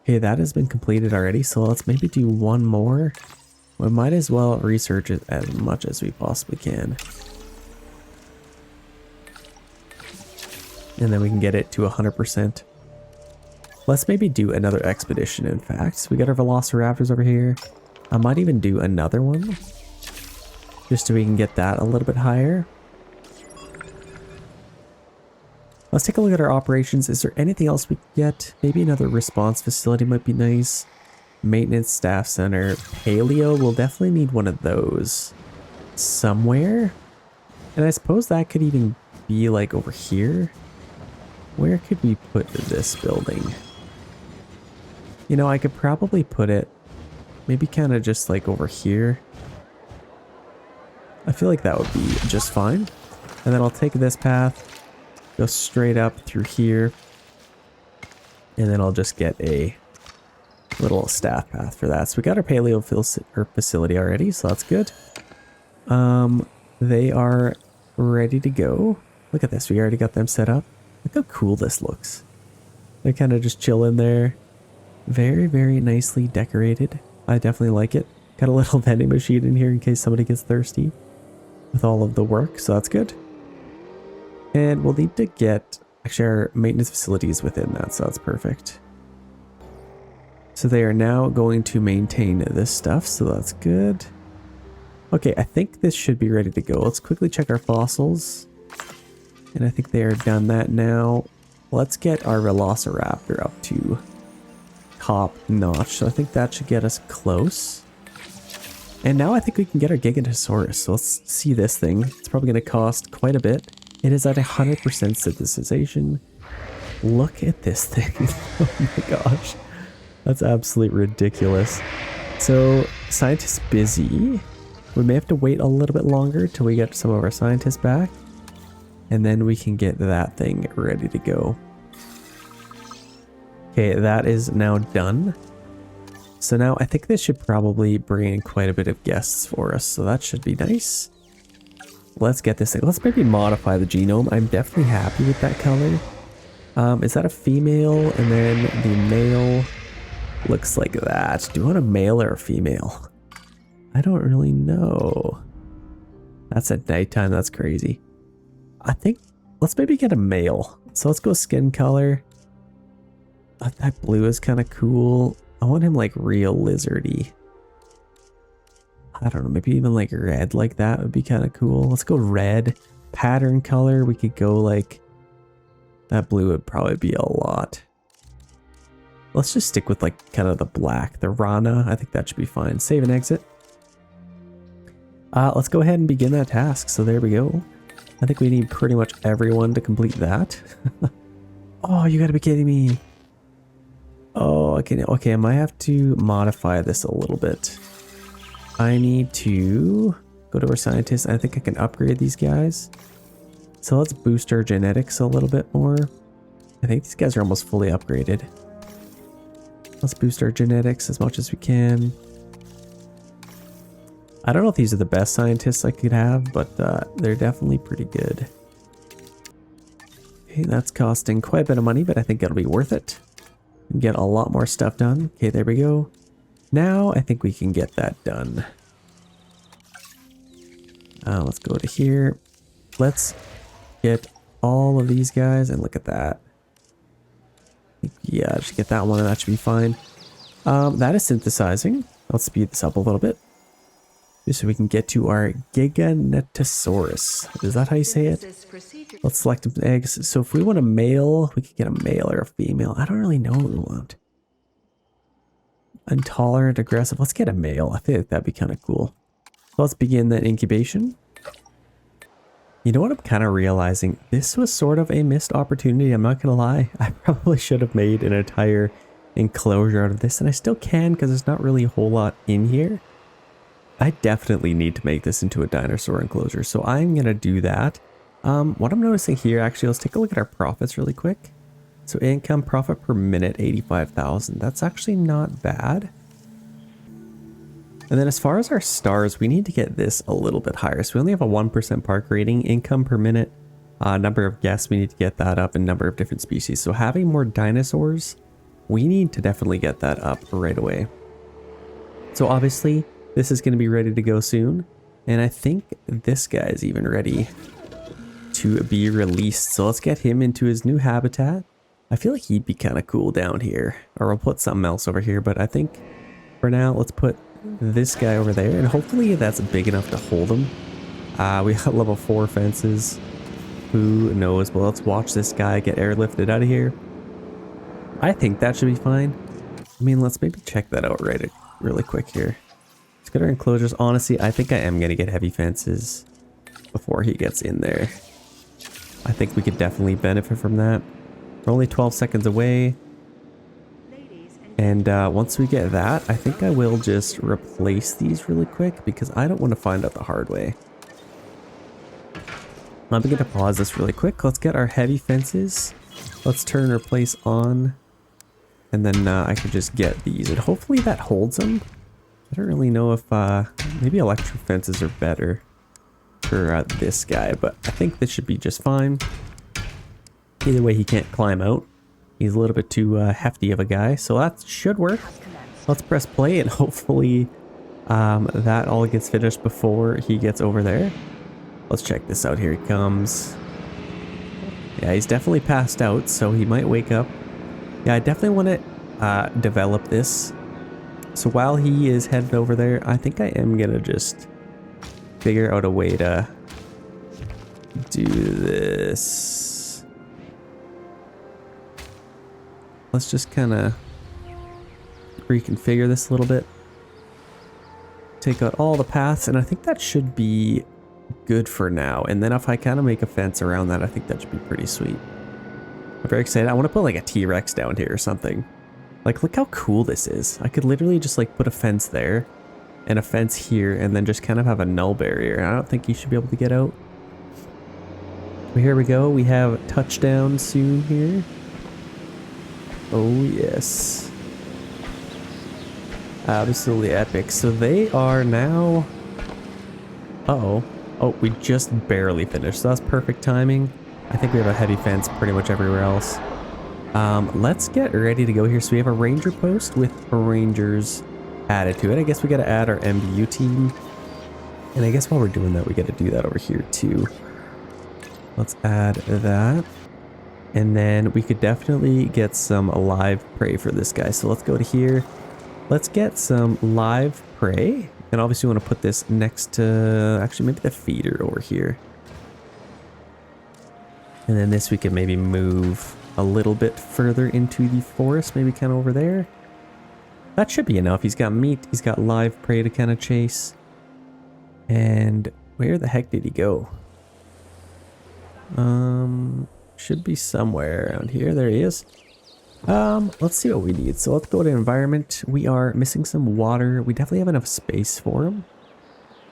okay, that has been completed already. So let's maybe do one more. We might as well research it as much as we possibly can. And then we can get it to 100%. Let's maybe do another expedition, in fact. So we got our Velociraptors over here. I might even do another one, just so we can get that a little bit higher. Let's take a look at our operations. Is there anything else we can get? Maybe another response facility might be nice. Maintenance staff center. Paleo, we'll definitely need one of those somewhere. And I suppose that could even be like over here. Where could we put this building? You know, I could probably put it maybe kind of just like over here. I feel like that would be just fine. And then I'll take this path, go straight up through here, and then I'll just get a little staff path for that. So we got our paleo facility already, so that's good. They are ready to go. Look at this, we already got them set up. Look how cool this looks. They kind of just chill in there. Very, very nicely decorated. I definitely like it. Got a little vending machine in here in case somebody gets thirsty with all of the work, so that's good. And we'll need to get actually our maintenance facilities within that, so that's perfect. So they are now going to maintain this stuff, so that's good. Okay, I think this should be ready to go. Let's quickly check our fossils. And I think they are done that now. Let's get our Velociraptor up to top notch. So I think that should get us close. And now I think we can get our Giganotosaurus. So let's see this thing. It's probably going to cost quite a bit. It is at 100% synthesization. Look at this thing. Oh my gosh. That's absolutely ridiculous. So scientists busy. We may have to wait a little bit longer till we get some of our scientists back. And then we can get that thing ready to go. Okay, that is now done. So now I think this should probably bring in quite a bit of guests for us. So that should be nice. Let's get this thing. Let's maybe modify the genome. I'm definitely happy with that color. Is that a female? And then the male looks like that. Do you want a male or a female? I don't really know. That's at nighttime. That's crazy. I think let's maybe get a male. So let's go skin color. That blue is kind of cool. I want him like real lizardy. I don't know, maybe even like red like that would be kind of cool. Let's go red. Pattern color, we could go like, that blue would probably be a lot. Let's just stick with like kind of the black, the Rana. I think that should be fine. Save and exit. Let's go ahead and begin that task. So there we go. I think we need pretty much everyone to complete that. Oh, you gotta be kidding me. Oh, okay, I might have to modify this a little bit. I need to go to our scientists. I think I can upgrade these guys. So let's boost our genetics a little bit more. I think these guys are almost fully upgraded. Let's boost our genetics as much as we can. I don't know if these are the best scientists I could have, but they're definitely pretty good. Okay, that's costing quite a bit of money, but I think it'll be worth it. Get a lot more stuff done. Okay, there we go. Now I think we can get that done. Let's go to here. Let's get all of these guys and look at that. Yeah, just get that one and that should be fine. That is synthesizing. Let's speed this up a little bit. Just so we can get to our Giganetosaurus. Is that how you say it? Let's select eggs. So if we want a male, we could get a male or a female. I don't really know what we want. Intolerant, aggressive. Let's get a male. I think that'd be kind of cool. So let's begin that incubation. You know what I'm kind of realizing? This was sort of a missed opportunity. I'm not going to lie. I probably should have made an entire enclosure out of this. And I still can because there's not really a whole lot in here. I definitely need to make this into a dinosaur enclosure. So I'm going to do that. What I'm noticing here, actually, let's take a look at our profits really quick. So income profit per minute, 85,000. That's actually not bad. And then as far as our stars, we need to get this a little bit higher. So we only have a 1% park rating, income per minute, number of guests, we need to get that up, and number of different species. So having more dinosaurs, we need to definitely get that up right away. So obviously, this is going to be ready to go soon. And I think this guy is even ready to be released. So let's get him into his new habitat. I feel like he'd be kind of cool down here. Or we'll put something else over here. But I think for now, let's put this guy over there. And hopefully that's big enough to hold him. We got level 4 fences. Who knows? Well, let's watch this guy get airlifted out of here. I think that should be fine. I mean, let's maybe check that out really quick here. Let's get our enclosures. Honestly, I think I am going to get heavy fences before he gets in there. I think we could definitely benefit from that. We're only 12 seconds away. And once we get that, I think I will just replace these really quick because I don't want to find out the hard way. I'm going to pause this really quick. Let's get our heavy fences. Let's turn replace on. And then I could just get these. And hopefully that holds them. I don't really know if maybe electric fences are better for this guy. But I think this should be just fine. Either way, he can't climb out. He's a little bit too hefty of a guy. So that should work. Let's press play and hopefully that all gets finished before he gets over there. Let's check this out. Here he comes. Yeah, he's definitely passed out, so he might wake up. Yeah, I definitely want to develop this. So while he is headed over there, I think I am going to just figure out a way to do this. Let's just kind of reconfigure this a little bit. Take out all the paths, and I think that should be good for now. And then if I kind of make a fence around that, I think that should be pretty sweet. I'm very excited. I want to put like a T-Rex down here or something. Like, look how cool this is. I could literally just like put a fence there and a fence here and then just kind of have a null barrier. I don't think you should be able to get out. But here we go. We have touchdown soon here. Oh yes. Absolutely epic. So they are now... Uh-oh. Oh, we just barely finished. So that's perfect timing. I think we have a heavy fence pretty much everywhere else. Let's get ready to go here. So we have a ranger post with rangers added to it. I guess we got to add our MBU team. And I guess while we're doing that, we got to do that over here too. Let's add that. And then we could definitely get some live prey for this guy. So let's go to here. Let's get some live prey. And obviously we want to put this next to, actually maybe the feeder over here. And then this we can maybe move a little bit further into the forest, maybe kind of over there. That should be enough. He's got meat, he's got live prey to kind of chase. And where the heck did he go? Should be somewhere around here. There he is. Let's see what we need. So let's go to environment. We are missing some water. We definitely have enough space for him.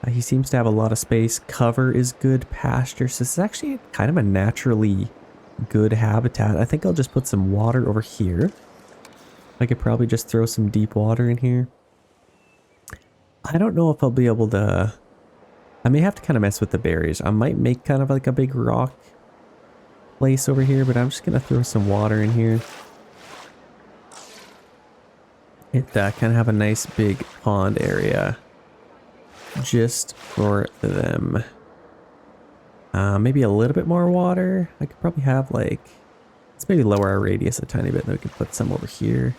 He seems to have a lot of space. Cover is good. Pasture. So this is actually kind of a naturally good habitat. I think I'll just put some water over here. I could probably just throw some deep water in here. I don't know if I'll be able to... I may have to kind of mess with the barriers. I might make kind of like a big rock place over here, but I'm just going to throw some water in here. It kind of have a nice big pond area just for them. Maybe a little bit more water. I could probably have like, let's maybe lower our radius a tiny bit, then we can put some over here.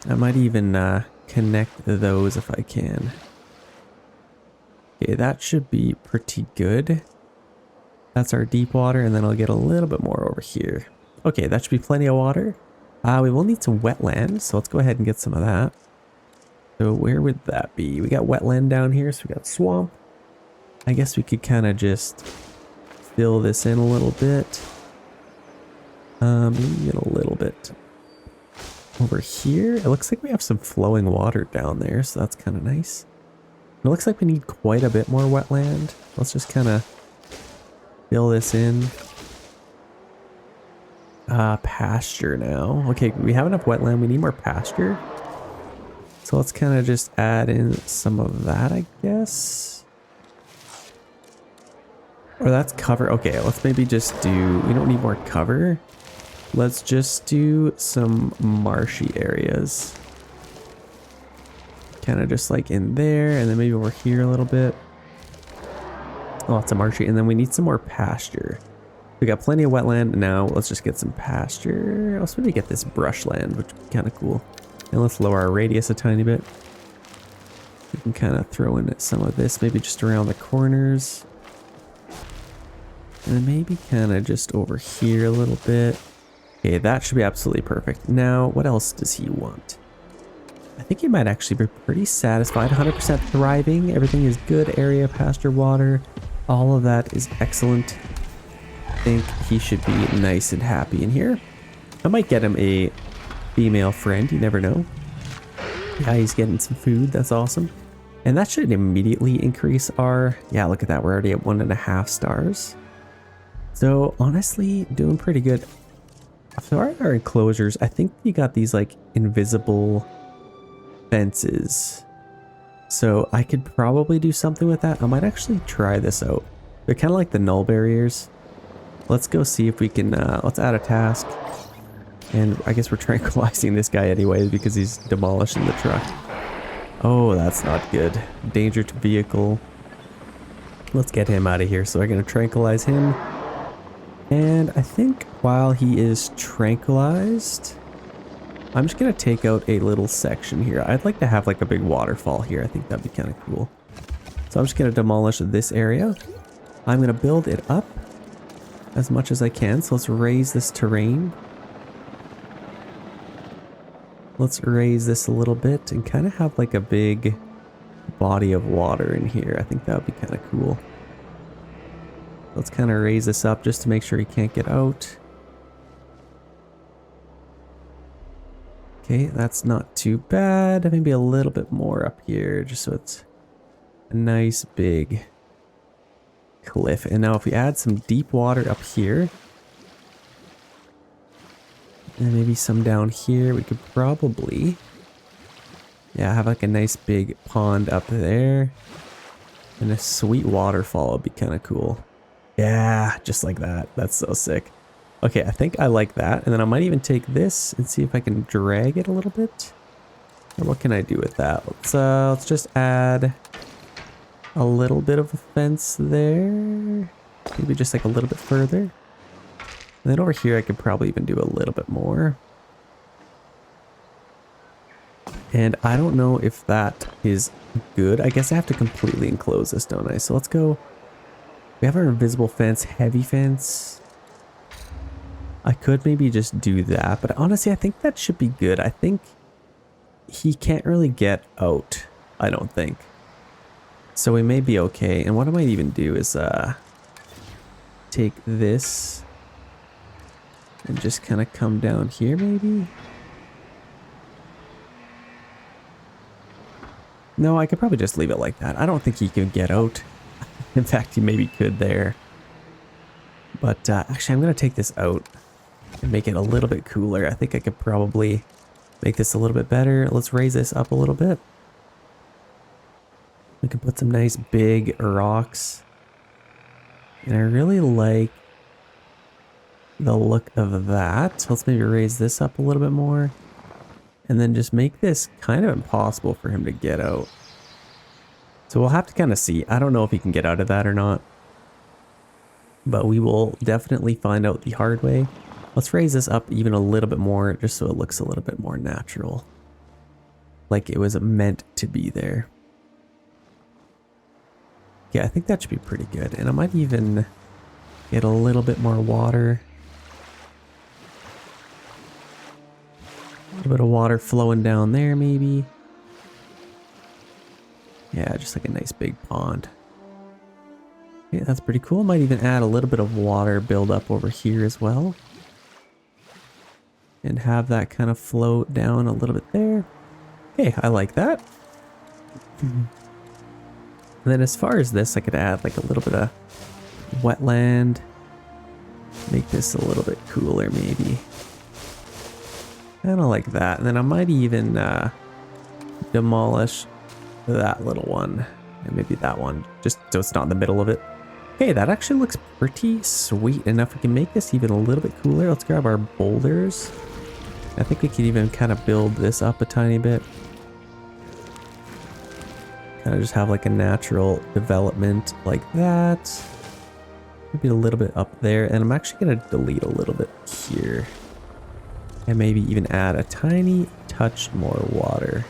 I might even connect those if I can. Okay, that should be pretty good. That's our deep water, and then I'll get a little bit more over here. Okay, that should be plenty of water. We will need some wetland, so let's go ahead and get some of that. So where would that be? We got wetland down here, so we got swamp. I guess we could kind of just fill this in a little bit. Maybe get a little bit over here. It looks like we have some flowing water down there, so that's kind of nice. It looks like we need quite a bit more wetland. Let's just kind of fill this in. Pasture now. Okay, we have enough wetland. We need more pasture. So let's kind of just add in some of that, I guess. Or that's cover. Okay, let's maybe just do... We don't need more cover. Let's just do some marshy areas. Kind of just like in there, and then maybe over here a little bit. Lots of marshy, and then we need some more pasture. We got plenty of wetland now. Let's just get some pasture. Let's maybe get this brushland, which would be kind of cool. And let's lower our radius a tiny bit. We can kind of throw in some of this, maybe just around the corners. And then maybe kind of just over here a little bit. Okay, that should be absolutely perfect. Now, what else does he want? I think he might actually be pretty satisfied. 100% thriving. Everything is good. Area, pasture, water. All of that is excellent. I think he should be nice and happy in here. I might get him a female friend. You never know. Yeah, he's getting some food. That's awesome. And that should immediately increase our... Yeah, look at that. We're already at 1.5 stars. So, honestly, doing pretty good. As far as our enclosures, I think you got these, like, invisible fences. So, I could probably do something with that. I might actually try this out. They're kind of like the null barriers. Let's go see if we can... let's add a task. And I guess we're tranquilizing this guy anyways because he's demolishing the truck. Oh, that's not good. Danger to vehicle. Let's get him out of here. So we're going to tranquilize him. And I think while he is tranquilized, I'm just going to take out a little section here. I'd like to have like a big waterfall here. I think that'd be kind of cool. So I'm just going to demolish this area. I'm going to build it up as much as I can. So let's raise this terrain. Let's raise this a little bit and kind of have like a big body of water in here. I think that would be kind of cool. Let's kind of raise this up just to make sure he can't get out. Okay, that's not too bad. Maybe a little bit more up here just so it's a nice big cliff. And now if we add some deep water up here, and maybe some down here, we could probably, yeah, have like a nice big pond up there. And a sweet waterfall would be kind of cool. Yeah, just like that. That's so sick. Okay, I think I like that. And then I might even take this and see if I can drag it a little bit. Or what can I do with that? Let's just add a little bit of a fence there. Maybe just like a little bit further. And then over here, I could probably even do a little bit more. And I don't know if that is good. I guess I have to completely enclose this, don't I? So let's go. We have our invisible fence, heavy fence. I could maybe just do that, but honestly, I think that should be good. I think he can't really get out, I don't think. So we may be okay. And what I might even do is take this and just kind of come down here maybe. No, I could probably just leave it like that. I don't think he can get out. In fact, he maybe could there. But actually, I'm going to take this out and make it a little bit cooler. I think I could probably make this a little bit better. Let's raise this up a little bit. We can put some nice big rocks. And I really like the look of that. So let's maybe raise this up a little bit more. And then just make this kind of impossible for him to get out. So we'll have to kind of see. I don't know if he can get out of that or not. But we will definitely find out the hard way. Let's raise this up even a little bit more, just so it looks a little bit more natural. Like it was meant to be there. Yeah, I think that should be pretty good. And I might even get a little bit more water. A little bit of water flowing down there, maybe. Yeah, just like a nice big pond. Yeah, that's pretty cool. Might even add a little bit of water build up over here as well. And have that kind of float down a little bit there. Okay, I like that. And then as far as this, I could add like a little bit of wetland. Make this a little bit cooler maybe. Kind of like that. And then I might even demolish that little one. And maybe that one, just so it's not in the middle of it. Okay, that actually looks pretty sweet. And if we can make this even a little bit cooler, let's grab our boulders. I think we can even kind of build this up a tiny bit. Kind of just have like a natural development like that. Maybe a little bit up there. And I'm actually going to delete a little bit here. And maybe even add a tiny touch more water.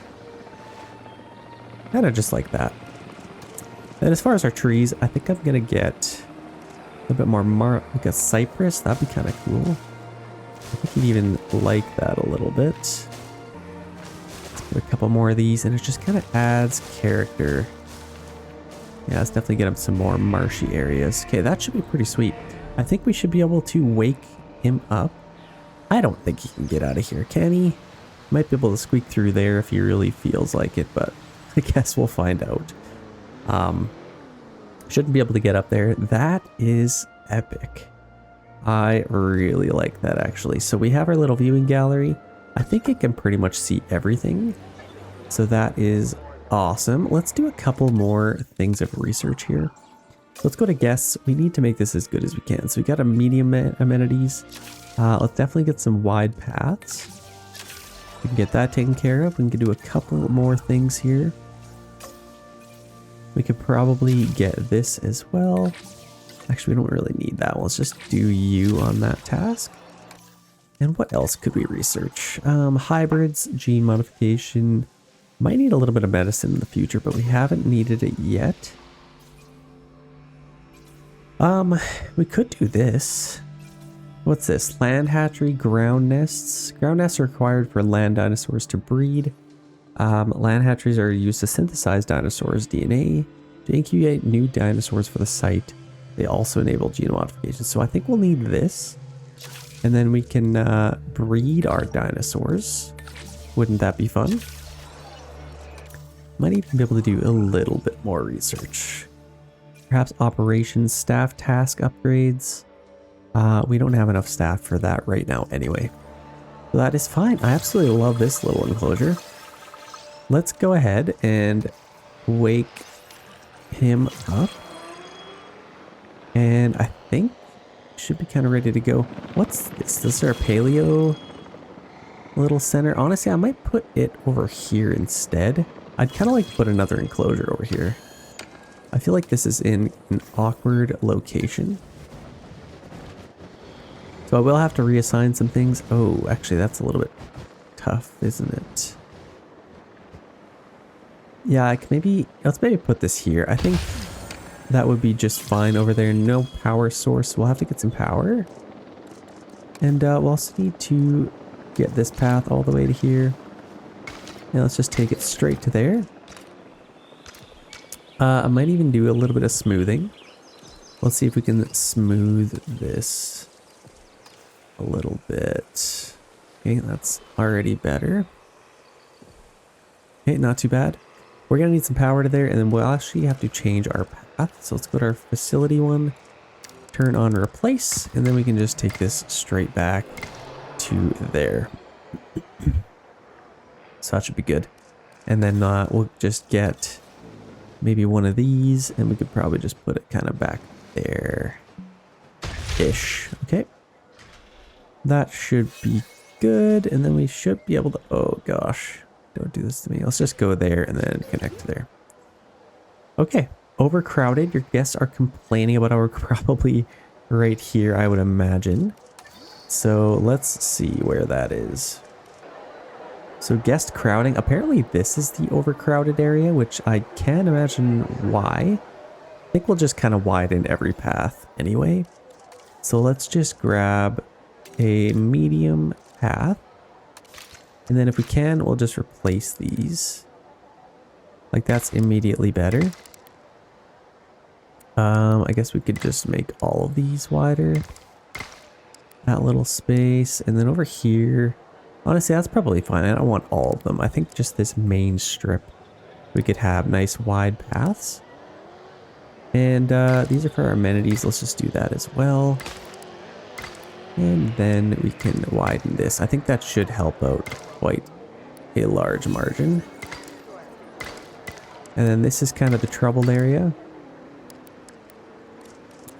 Kind of just like that. And as far as our trees, I think I'm going to get a bit more like a cypress. That'd be kind of cool. I think you'd even like that a little bit. Let's put a couple more of these, and it just kind of adds character. Yeah, let's definitely get him some more marshy areas. Okay, that should be pretty sweet. I think we should be able to wake him up. I don't think he can get out of here, can he? Might be able to squeak through there if he really feels like it, but I guess we'll find out. Shouldn't be able to get up there. That is epic. I really like that actually. So we have our little viewing gallery. I think it can pretty much see everything. So that is awesome. Let's do a couple more things of research here. Let's go to guests. We need to make this as good as we can. So we got a medium amenities. Let's definitely get some wide paths. We can get that taken care of. We can do a couple more things here. We could probably get this as well. Actually, we don't really need that. Let's just do you on that task. And what else could we research? Hybrids, gene modification. Might need a little bit of medicine in the future, but we haven't needed it yet. We could do this. What's this? Land hatchery, ground nests. Ground nests are required for land dinosaurs to breed. Land hatcheries are used to synthesize dinosaurs' DNA to incubate new dinosaurs for the site. They also enable gene modification. So I think we'll need this. And then we can breed our dinosaurs. Wouldn't that be fun? Might even be able to do a little bit more research. Perhaps operations, staff task upgrades. We don't have enough staff for that right now anyway. So that is fine. I absolutely love this little enclosure. Let's go ahead and wake him up. And I think should be kind of ready to go. What's this? Is there a paleo little center? Honestly, I might put it over here instead. I'd kind of like to put another enclosure over here. I feel like this is in an awkward location. So I will have to reassign some things. Oh, actually, that's a little bit tough, isn't it? Yeah, let's maybe put this here. I think that would be just fine over there. No power source. We'll have to get some power. And we'll also need to get this path all the way to here. And let's just take it straight to there. I might even do a little bit of smoothing. Let's see if we can smooth this a little bit. Okay, that's already better. Okay, not too bad. We're gonna need some power to there, and then we'll actually have to change our path. So let's go to our facility one, turn on replace, and then we can just take this straight back to there. So that should be good. And then we'll just get maybe one of these, and we could probably just put it kind of back there-ish. Okay. That should be good, and then we should be able to, oh gosh, don't do this to me. Let's just go there and then connect there. Okay, overcrowded. Your guests are complaining about our probably right here, I would imagine. So let's see where that is. So guest crowding, apparently this is the overcrowded area, which I can't imagine why. I think we'll just kind of widen every path anyway. So let's just grab a medium path. And then if we can, we'll just replace these. Like that's immediately better. I guess we could just make all of these wider. That little space. And then over here, honestly, that's probably fine. I don't want all of them. I think just this main strip, we could have nice wide paths. And these are for our amenities. Let's just do that as well. And then we can widen this. I think that should help out quite a large margin. And then this is kind of the troubled area.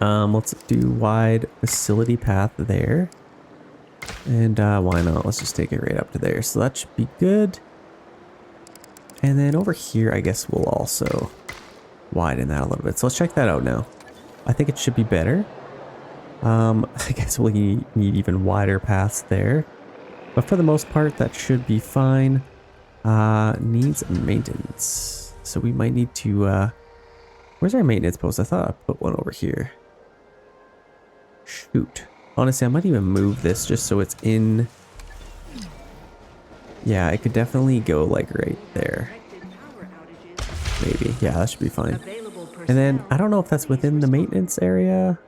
Let's do wide facility path there. And why not? Let's just take it right up to there. So that should be good. And then over here, I guess we'll also widen that a little bit. So let's check that out now. I think it should be better. I guess we'll need even wider paths there. But for the most part, that should be fine. Needs maintenance. So we might need to... where's our maintenance post? I thought I put one over here. Shoot. Honestly, I might even move this just so it's in... Yeah, it could definitely go like right there. Maybe. Yeah, that should be fine. And then, I don't know if that's within the maintenance area.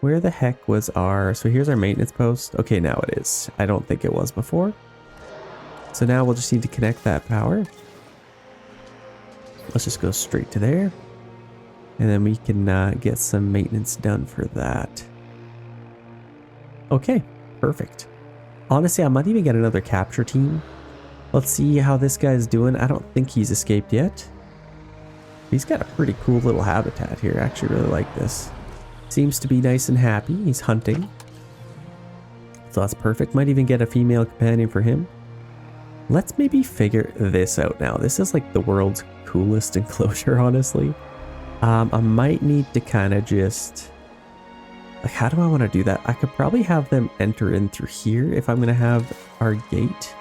Where the heck was our... So here's our maintenance post. Okay, now it is. I don't think it was before. So now we'll just need to connect that power. Let's just go straight to there. And then we can get some maintenance done for that. Okay, perfect. Honestly, I might even get another capture team. Let's see how this guy's doing. I don't think he's escaped yet. He's got a pretty cool little habitat here. I actually really like this. Seems to be nice and happy. He's hunting. So that's perfect. Might even get a female companion for him. Let's maybe figure this out now. This is like the world's coolest enclosure, honestly. I might need to kind of just... Like, how do I want to do that? I could probably have them enter in through here if I'm going to have our gate.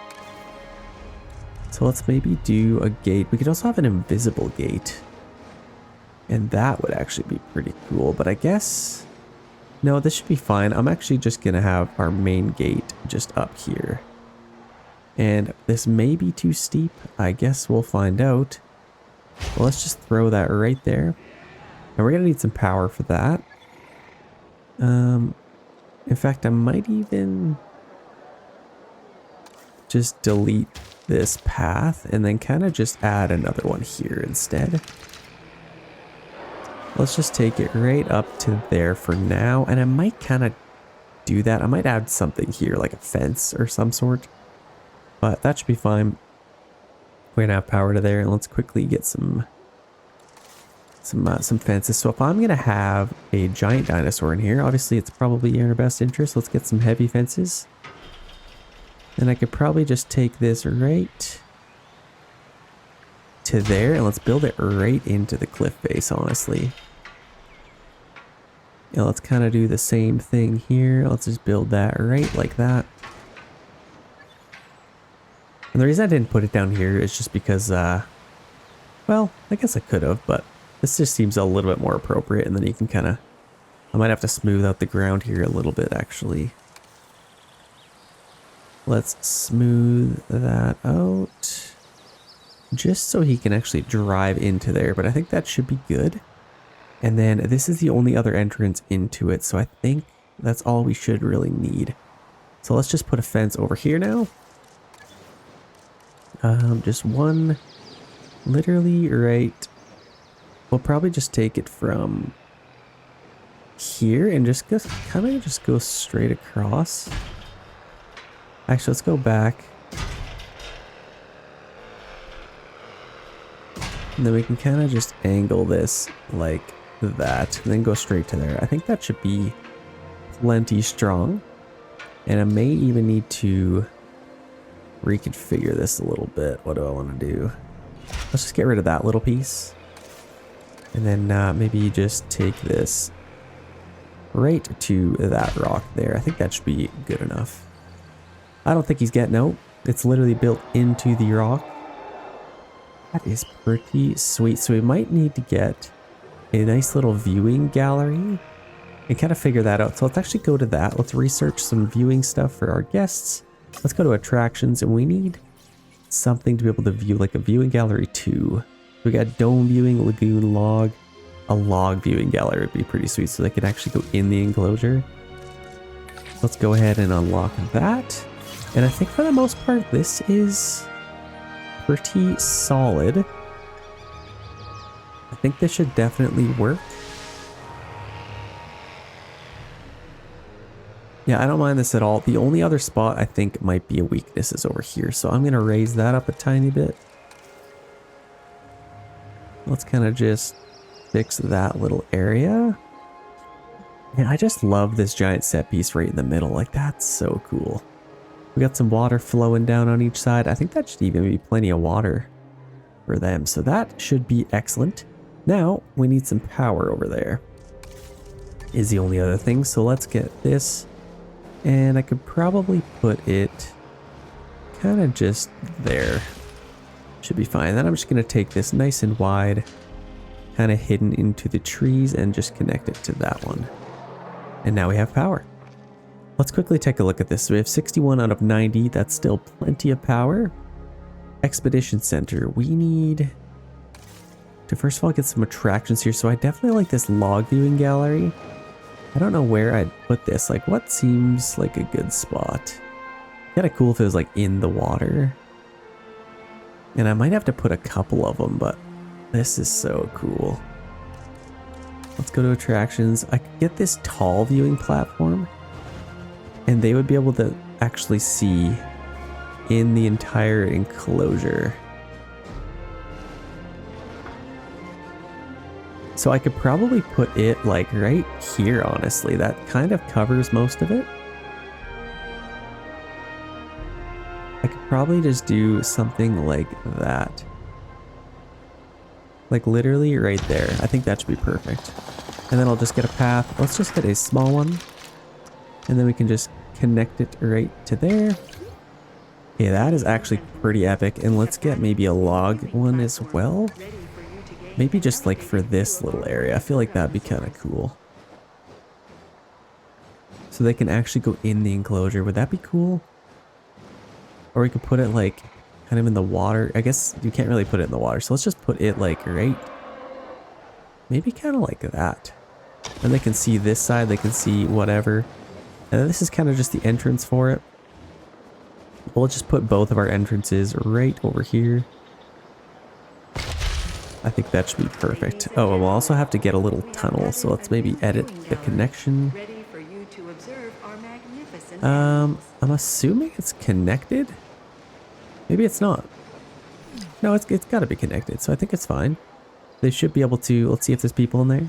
So let's maybe do a gate. We could also have an invisible gate. And that would actually be pretty cool. But I guess... No, this should be fine. I'm actually just going to have our main gate just up here. And this may be too steep. I guess we'll find out. Well, let's just throw that right there. And we're going to need some power for that. In fact, I might even just delete this path and then kind of just add another one here instead. Let's just take it right up to there for now. And I might kind of do that. I might add something here like a fence or some sort. But that should be fine. We're going to have power to there. And let's quickly get some fences. So if I'm going to have a giant dinosaur in here, obviously it's probably in our best interest. Let's get some heavy fences. And I could probably just take this right to there. And let's build it right into the cliff face, honestly. And let's kind of do the same thing here. Let's just build that right like that. And the reason I didn't put it down here is just because Well, I guess I could have, but this just seems a little bit more appropriate, and then you can kind of... I might have to smooth out the ground here a little bit, actually. Let's smooth that out. Just so he can actually drive into there, but I think that should be good. And then this is the only other entrance into it, so I think that's all we should really need. So let's just put a fence over here now. Just one, literally right. We'll probably just take it from here and just kind of just go straight across. Actually, let's go back. And then we can kind of just angle this like that and then go straight to there. I think that should be plenty strong. And I may even need to reconfigure this a little bit. What do I want to do? Let's just get rid of that little piece. And then maybe just take this right to that rock there. I think that should be good enough. I don't think he's getting... No, it's literally built into the rock. That is pretty sweet. So we might need to get a nice little viewing gallery and kind of figure that out. So let's actually go to that. Let's research some viewing stuff for our guests. Let's go to attractions, and we need something to be able to view, like a viewing gallery too. We got dome viewing, lagoon, log. A log viewing gallery would be pretty sweet, so they can actually go in the enclosure. Let's go ahead and unlock that. And I think for the most part, this is pretty solid. I think this should definitely work. Yeah, I don't mind this at all. The only other spot I think might be a weakness is over here, so I'm going to raise that up a tiny bit. Let's kind of just fix that little area. And I just love this giant set piece right in the middle. Like, that's so cool. We got some water flowing down on each side. I think that should even be plenty of water for them. So that should be excellent. Now we need some power over there is the only other thing. So let's get this. And I could probably put it kind of just there. Should be fine. Then I'm just going to take this nice and wide, kind of hidden into the trees, and just connect it to that one. And now we have power. Let's quickly take a look at this. So we have 61 out of 90. That's still plenty of power. Expedition Center. We need to first of all get some attractions here. So I definitely like this log viewing gallery. I don't know where I'd put this. Like, what seems like a good spot? Kind of cool if it was like in the water. And I might have to put a couple of them, but this is so cool. Let's go to attractions. I could get this tall viewing platform, and they would be able to actually see in the entire enclosure. So I could probably put it like right here, honestly. That kind of covers most of it. I could probably just do something like that. Like literally right there. I think that should be perfect. And then I'll just get a path. Let's just get a small one. And then we can just connect it right to there. Yeah, that is actually pretty epic. And let's get maybe a log one as well. Maybe just like for this little area. I feel like that'd be kind of cool. So they can actually go in the enclosure. Would that be cool? Or we could put it like kind of in the water. I guess you can't really put it in the water. So let's just put it like right. Maybe kind of like that. And they can see this side. They can see whatever. And then this is kind of just the entrance for it. We'll just put both of our entrances right over here. I think that should be perfect. Oh, and we'll also have to get a little tunnel. So let's maybe edit the connection. I'm assuming it's connected. Maybe it's not. No, it's got to be connected. So I think it's fine. They should be able to. Let's see if there's people in there.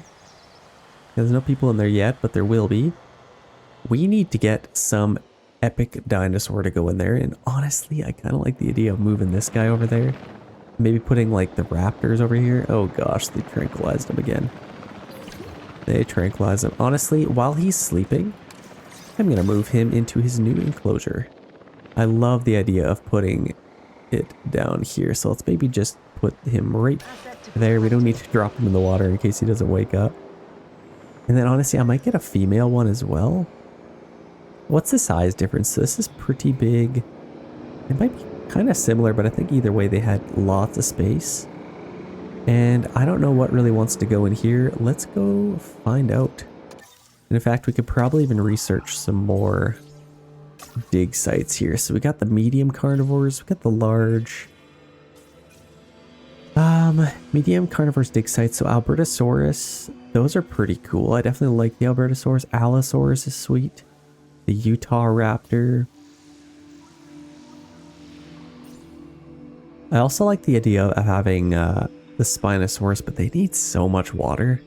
There's no people in there yet, but there will be. We need to get some epic dinosaur to go in there. And honestly, I kind of like the idea of moving this guy over there. Maybe putting like the raptors over here. Oh gosh, they tranquilized him again. They tranquilized him. Honestly, while he's sleeping, I'm going to move him into his new enclosure. I love the idea of putting it down here. So let's maybe just put put him right there. We don't need to drop him in the water in case he doesn't wake up. And then honestly, I might get a female one as well. What's the size difference? So this is pretty big. It might be kind of similar, but I think either way they had lots of space. And I don't know what really wants to go in here. Let's go find out. And in fact, we could probably even research some more dig sites here. So we got the medium carnivores, we got the large. Medium carnivores dig sites. So Albertosaurus, those are pretty cool. I definitely like the Albertosaurus. Allosaurus is sweet. The Utah Raptor. I also like the idea of having the Spinosaurus, but they need so much water.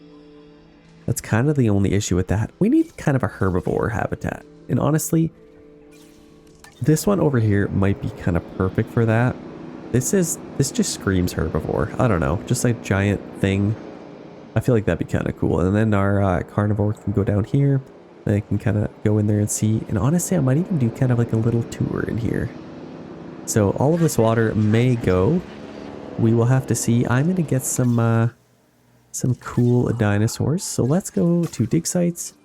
That's kind of the only issue with that. We need kind of a herbivore habitat. And honestly, this one over here might be kind of perfect for that. This just screams herbivore. I don't know, just like a giant thing. I feel like that'd be kind of cool. And then our carnivore can go down here. Then I can kind of go in there and see. And honestly, I might even do kind of like a little tour in here. So all of this water may go. We will have to see. I'm going to get some cool dinosaurs. So let's go to dig sites.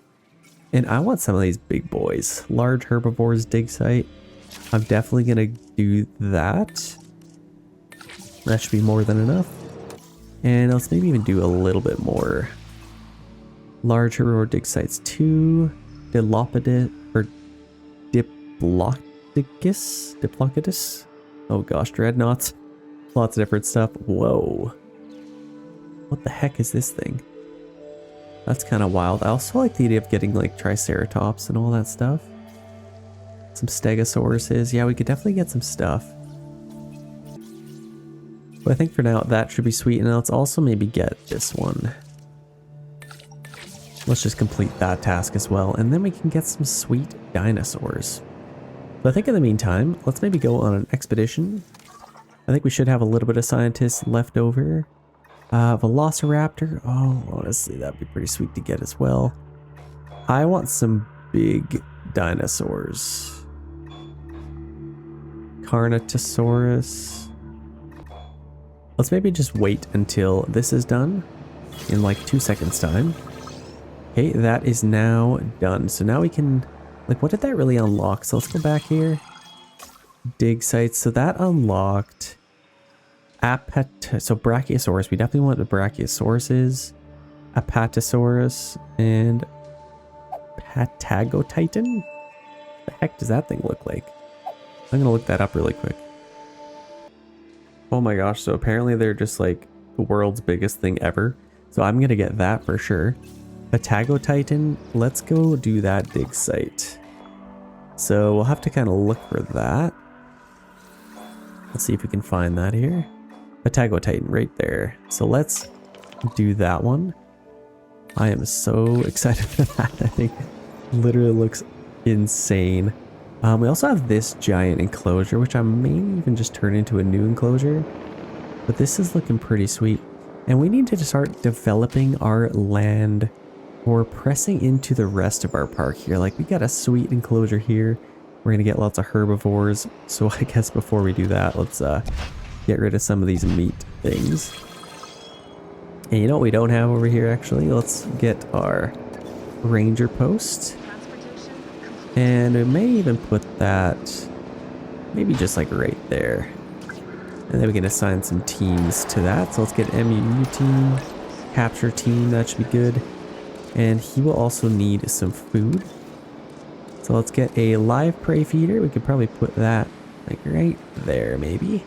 And I want some of these big boys. Large herbivores dig site. I'm definitely going to do that. That should be more than enough. And let's maybe even do a little bit more. Large herbivore dig sites 2. Diplodocus. Diplodocus. Oh gosh, dreadnoughts. Lots of different stuff. Whoa. What the heck is this thing? That's kind of wild. I also like the idea of getting like Triceratops and all that stuff. Some Stegosauruses. Yeah, we could definitely get some stuff. But I think for now that should be sweet. And let's also maybe get this one. Let's just complete that task as well. And then we can get some sweet dinosaurs. But I think in the meantime, let's maybe go on an expedition. I think we should have a little bit of scientists left over. Velociraptor. Oh, honestly, that'd be pretty sweet to get as well. I want some big dinosaurs. Carnotaurus. Let's maybe just wait until this is done in like 2 seconds time. Okay, that is now done. So now we can, like, what did that really unlock? So let's go back here. Dig sites. So that unlocked so Brachiosaurus. We definitely want the Brachiosauruses. Apatosaurus and Patagotitan. What the heck does that thing look like? I'm gonna look that up really quick. Oh my gosh, so apparently they're just like the world's biggest thing ever. So I'm gonna get that for sure. Patagotitan, let's go do that dig site. So we'll have to kind of look for that. Let's see if we can find that here. Patagotitan right there. So let's do that one. I am so excited for that. I think it literally looks insane. We also have this giant enclosure, which I may even just turn into a new enclosure. But this is looking pretty sweet. And we need to start developing our land or pressing into the rest of our park here. Like, we got a sweet enclosure here. We're going to get lots of herbivores. So I guess before we do that, let's get rid of some of these meat things. And you know what we don't have over here, actually? Let's get our ranger post. And we may even put that maybe just like right there. And then we can assign some teams to that. So let's get MUU team, capture team, that should be good. And he will also need some food. So let's get a live prey feeder. We could probably put that like right there maybe.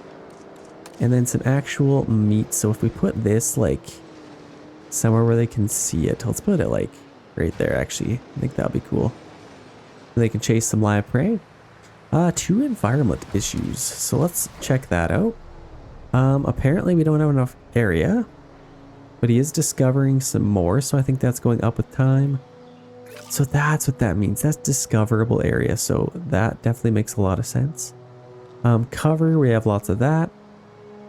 And then some actual meat. So if we put this like somewhere where they can see it, let's put it like right there actually. I think that'll be cool. And they can chase some live prey. 2 environment issues. So let's check that out. Apparently we don't have enough area. But he is discovering some more, so I think that's going up with time. So that's what that means. That's discoverable area. So that definitely makes a lot of sense. Cover, we have lots of that.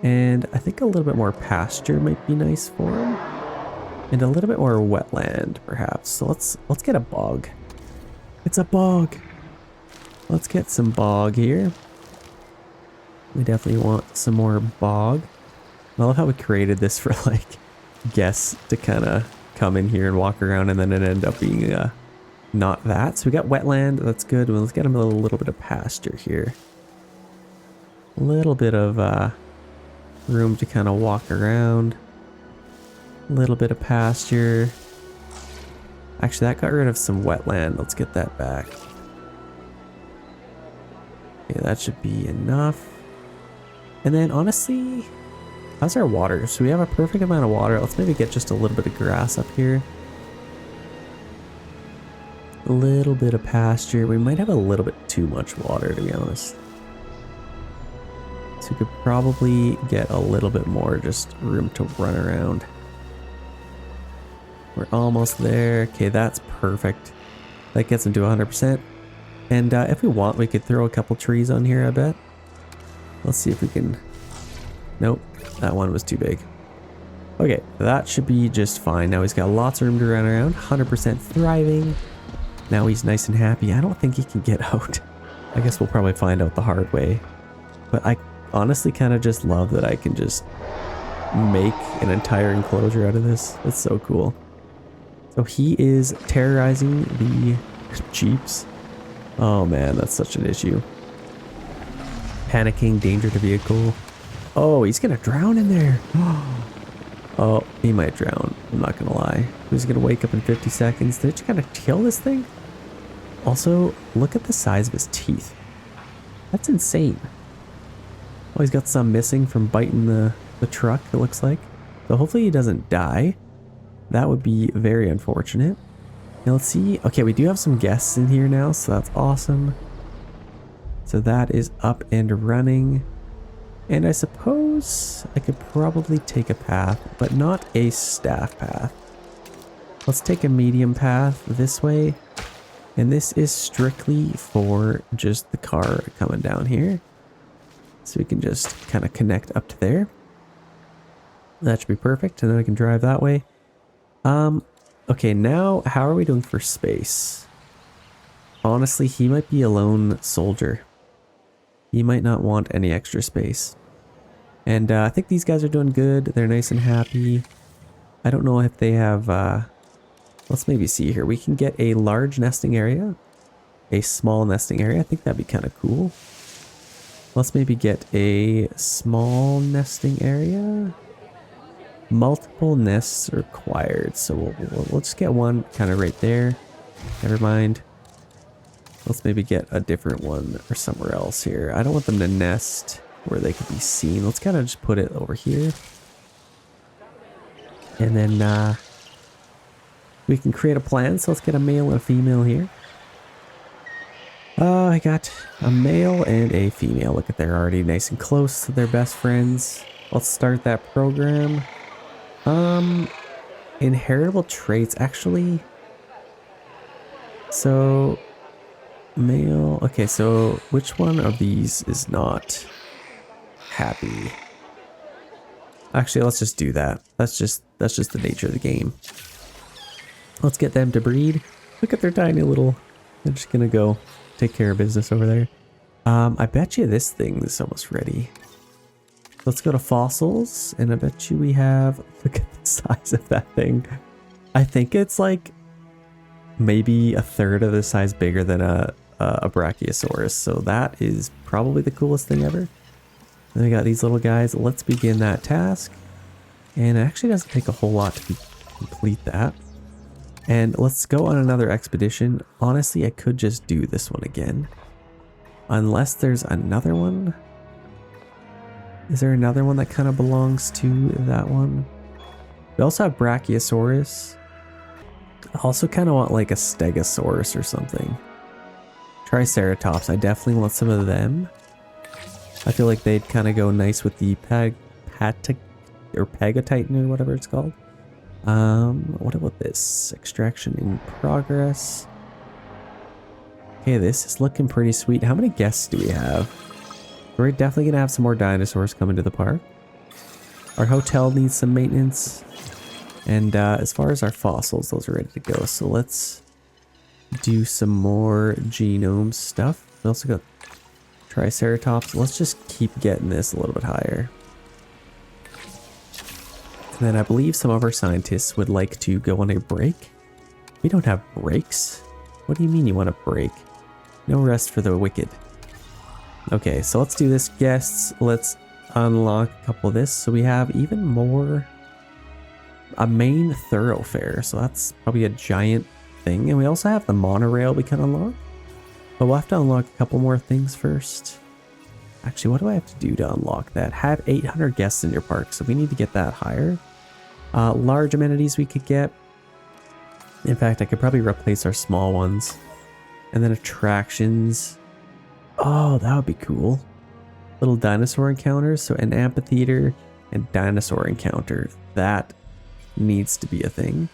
And I think a little bit more pasture might be nice for him. And a little bit more wetland, perhaps. So let's get a bog. It's a bog. Let's get some bog here. We definitely want some more bog. I love how we created this for like guests to kind of come in here and walk around, and then it ended up being not that. So we got wetland, that's good. Well, let's get them a little bit of pasture here. A little bit of room to kind of walk around. A little bit of pasture. Actually, that got rid of some wetland. Let's get that back. Okay, that should be enough. And then honestly, how's our water? So we have a perfect amount of water. Let's maybe get just a little bit of grass up here. A little bit of pasture. We might have a little bit too much water, to be honest. So we could probably get a little bit more just room to run around. We're almost there. Okay, that's perfect. That gets them to 100%. And if we want, we could throw a couple trees on here, I bet. Let's see if we can... Nope, that one was too big. Okay, that should be just fine. Now he's got lots of room to run around. 100% thriving. Now he's nice and happy. I don't think he can get out. I guess we'll probably find out the hard way. But I honestly kind of just love that I can just make an entire enclosure out of this. It's so cool. So he is terrorizing the Jeeps. Oh man, that's such an issue. Panicking, danger to vehicle. Oh, he's gonna drown in there. Oh, he might drown. I'm not gonna lie. He's gonna wake up in 50 seconds. Did you kind of kill this thing? Also, look at the size of his teeth. That's insane. Oh, he's got some missing from biting the truck, it looks like. So hopefully he doesn't die. That would be very unfortunate. Now let's see. Okay, we do have some guests in here now, so that's awesome. So that is up and running. And I suppose I could probably take a path, but not a staff path. Let's take a medium path this way. And this is strictly for just the car coming down here. So we can just kind of connect up to there. That should be perfect. And then I can drive that way. Okay, now how are we doing for space? Honestly, he might be a lone soldier. He might not want any extra space. And I think these guys are doing good. They're nice and happy. I don't know if they have... let's maybe see here. We can get a large nesting area. A small nesting area. I think that'd be kind of cool. Let's maybe get a small nesting area. Multiple nests required. So we'll just get one kind of right there. Never mind. Let's maybe get a different one or somewhere else here. I don't want them to nest where they could be seen. Let's kind of just put it over here. And then we can create a plan. So let's get a male and a female here. I got a male and a female. Look at, they're already nice and close to their best friends. Let's start that program. Inheritable traits, actually. So, male. Okay, so which one of these is not happy? Actually, let's just do that. That's just the nature of the game. Let's get them to breed. Look at their tiny little... They're just gonna go take care of business over there. I bet you this thing is almost ready. Let's go to fossils, and I bet you we have... Look at the size of that thing. I think it's like maybe a third of the size bigger than a Brachiosaurus. So that is probably the coolest thing ever. Then we got these little guys. Let's begin that task. And it actually doesn't take a whole lot to complete that. And let's go on another expedition. Honestly, I could just do this one again. Unless there's another one. Is there another one that kind of belongs to that one? We also have Brachiosaurus. I also kind of want like a Stegosaurus or something. Triceratops, I definitely want some of them. I feel like they'd kind of go nice with the Pegatitan or whatever it's called. What about this? Extraction in progress. Okay, this is looking pretty sweet. How many guests do we have? We're definitely gonna have some more dinosaurs coming to the park. Our hotel needs some maintenance. And as far as our fossils, those are ready to go. So let's do some more genome stuff. We also got Triceratops. Let's just keep getting this a little bit higher. And then I believe some of our scientists would like to go on a break. We don't have breaks. What do you mean you want a break? No rest for the wicked. Okay, so let's do this, guests. Let's unlock a couple of this. So we have even more, a main thoroughfare. So that's probably a giant thing. And we also have the monorail we can unlock. But we'll have to unlock a couple more things first. Actually, what do I have to do to unlock that? Have 800 guests in your park, so we need to get that higher. Large amenities we could get. In fact, I could probably replace our small ones. And then attractions. Oh, that would be cool. Little dinosaur encounters, so an amphitheater and dinosaur encounter. That needs to be a thing.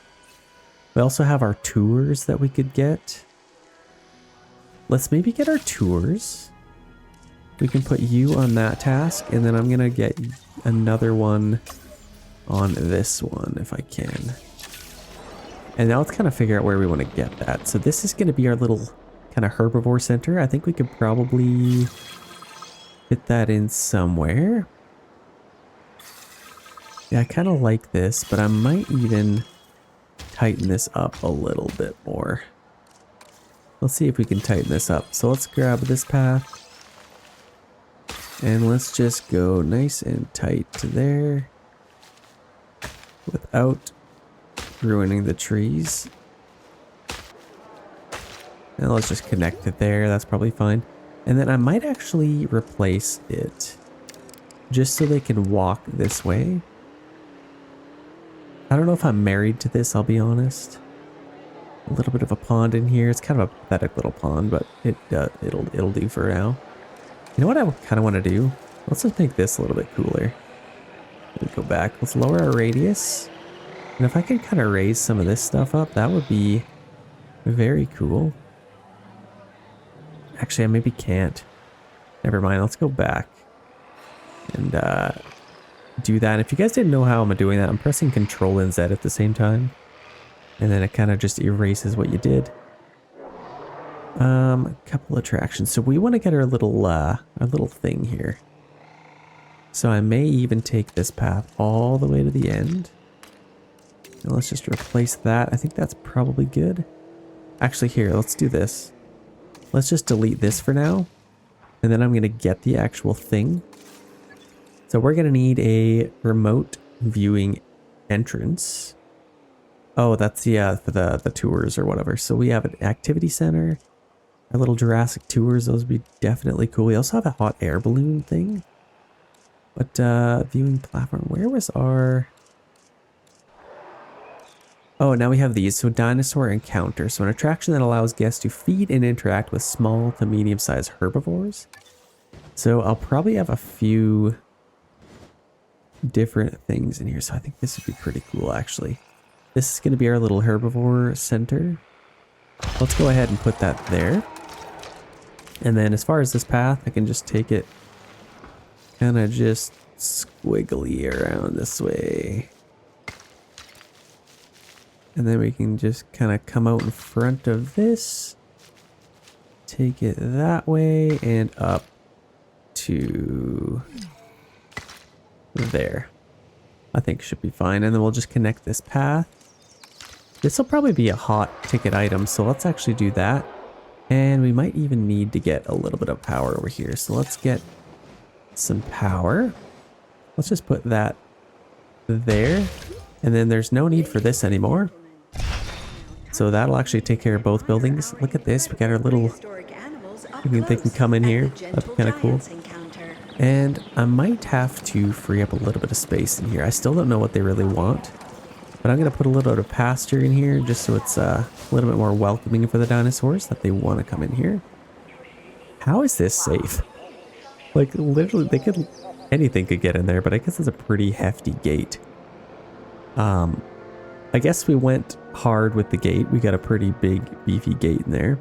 We also have our tours that we could get. Let's maybe get our tours. We can put you on that task, and then I'm gonna get another one on this one if I can. And now let's kind of figure out where we want to get that. So this is going to be our little kind of herbivore center. I think we could probably fit that in somewhere. Yeah, I kind of like this, but I might even tighten this up a little bit more. Let's see if we can tighten this up. So let's grab this path. And let's just go nice and tight to there without ruining the trees. And let's just connect it there. That's probably fine. And then I might actually replace it just so they can walk this way. I don't know if I'm married to this, I'll be honest. A little bit of a pond in here. It's kind of a pathetic little pond, but it'll do for now. You know what I kind of want to do? Let's just make this a little bit cooler. Let me go back. Let's lower our radius. And if I could kind of raise some of this stuff up, that would be very cool. Actually, I maybe can't. Never mind. Let's go back and do that. And if you guys didn't know how I'm doing that, I'm pressing Control and Z at the same time. And then it kind of just erases what you did. A couple attractions. So we want to get our little thing here. So I may even take this path all the way to the end. And let's just replace that. I think that's probably good. Actually, here, let's do this. Let's just delete this for now. And then I'm going to get the actual thing. So we're going to need a remote viewing entrance. Oh, that's for the tours or whatever. So we have an activity center. Our little Jurassic tours, those would be definitely cool. We also have a hot air balloon thing. But viewing platform, where was our... Oh, now we have these. So dinosaur encounter. So an attraction that allows guests to feed and interact with small to medium-sized herbivores. So I'll probably have a few different things in here. So I think this would be pretty cool, actually. This is going to be our little herbivore center. Let's go ahead and put that there. And then as far as this path, I can just take it kind of just squiggly around this way. And then we can just kind of come out in front of this. Take it that way and up to there. I think should be fine. And then we'll just connect this path. This will probably be a hot ticket item, so let's actually do that. And we might even need to get a little bit of power over here. So let's get some power. Let's just put that there. And then there's no need for this anymore. So that'll actually take care of both buildings. Look at this. We got our little... They can come in here. That'd be kind of cool. And I might have to free up a little bit of space in here. I still don't know what they really want. But I'm going to put a little bit of pasture in here just so it's a little bit more welcoming for the dinosaurs that they want to come in here. How is this safe? Like, literally, they could... Anything could get in there, but I guess it's a pretty hefty gate. I guess we went hard with the gate. We got a pretty big, beefy gate in there.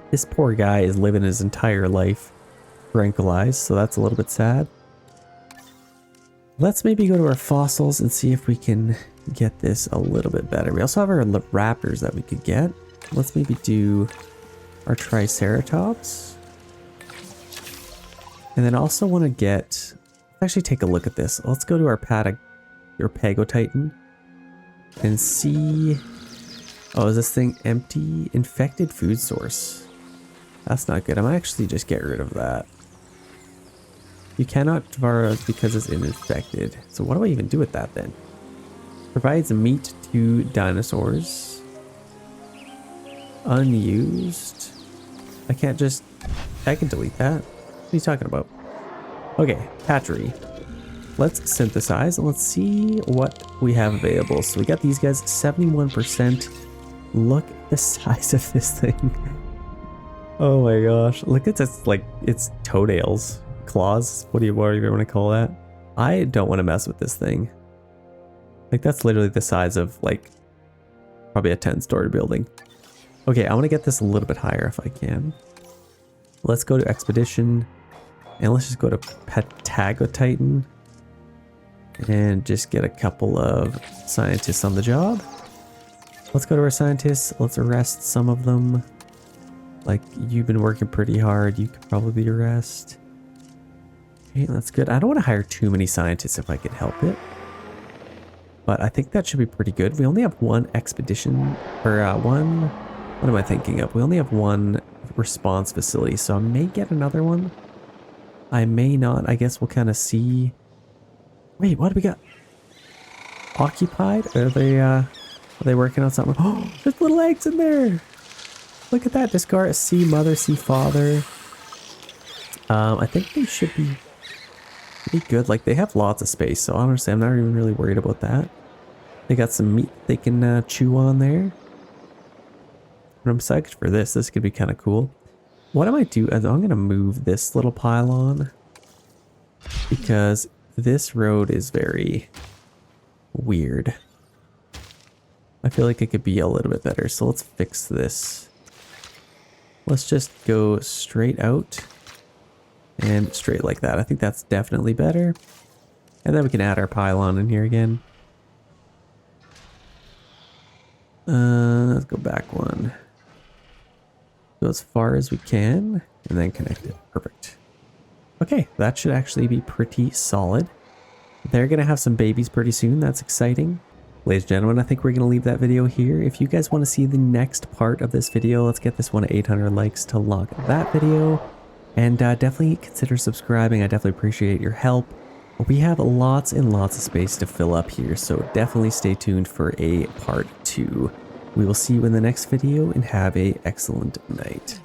This poor guy is living his entire life tranquilized, so that's a little bit sad. Let's maybe go to our fossils and see if we can get this a little bit better. We also have our raptors that we could get. Let's maybe do our triceratops. And then also want to get... Actually, take a look at this. Let's go to our your Pagotitan and see. Oh, is this thing empty? Infected food source. That's not good. I might actually just get rid of that. You cannot devour because it's infected. So what do I even do with that then? Provides meat to dinosaurs. Unused. I can't just... I can delete that. What are you talking about? Okay, hatchery. Let's synthesize and let's see what we have available. So we got these guys, 71%. Look at the size of this thing. Oh my gosh. Look at its, like, its toenails. Claws. What do you want to call that? I don't want to mess with this thing. Like, that's literally the size of, like, probably a 10-story building. Okay, I want to get this a little bit higher if I can. Let's go to Expedition. And let's just go to Patagotitan. And just get a couple of scientists on the job. Let's go to our scientists. Let's arrest some of them. Like, you've been working pretty hard. You could probably arrest. Okay, that's good. I don't want to hire too many scientists if I can help it. But I think that should be pretty good. We only have one expedition, or one, what am I thinking of? We only have one response facility, so I may get another one. I may not. I guess we'll kind of see. Wait, what do we got? Occupied? Are they working on something? Oh, there's little eggs in there. Look at that. Discard see mother, see father. I think they should be pretty good. Like, they have lots of space, so honestly, I'm not even really worried about that. They got some meat they can chew on there. And I'm psyched for this. This could be kind of cool. What I might do is I'm going to move this little pylon because this road is very weird. I feel like it could be a little bit better. So let's fix this. Let's just go straight out and straight like that. I think that's definitely better. And then we can add our pylon in here again. Let's go back one. Go as far as we can and then connect it. Perfect. Okay, that should actually be pretty solid. They're going to have some babies pretty soon. That's exciting. Ladies and gentlemen, I think we're going to leave that video here. If you guys want to see the next part of this video, let's get this one to 800 likes to lock that video. And definitely consider subscribing. I definitely appreciate your help. We have lots and lots of space to fill up here, so definitely stay tuned for a part 2. We will see you in the next video and have an excellent night.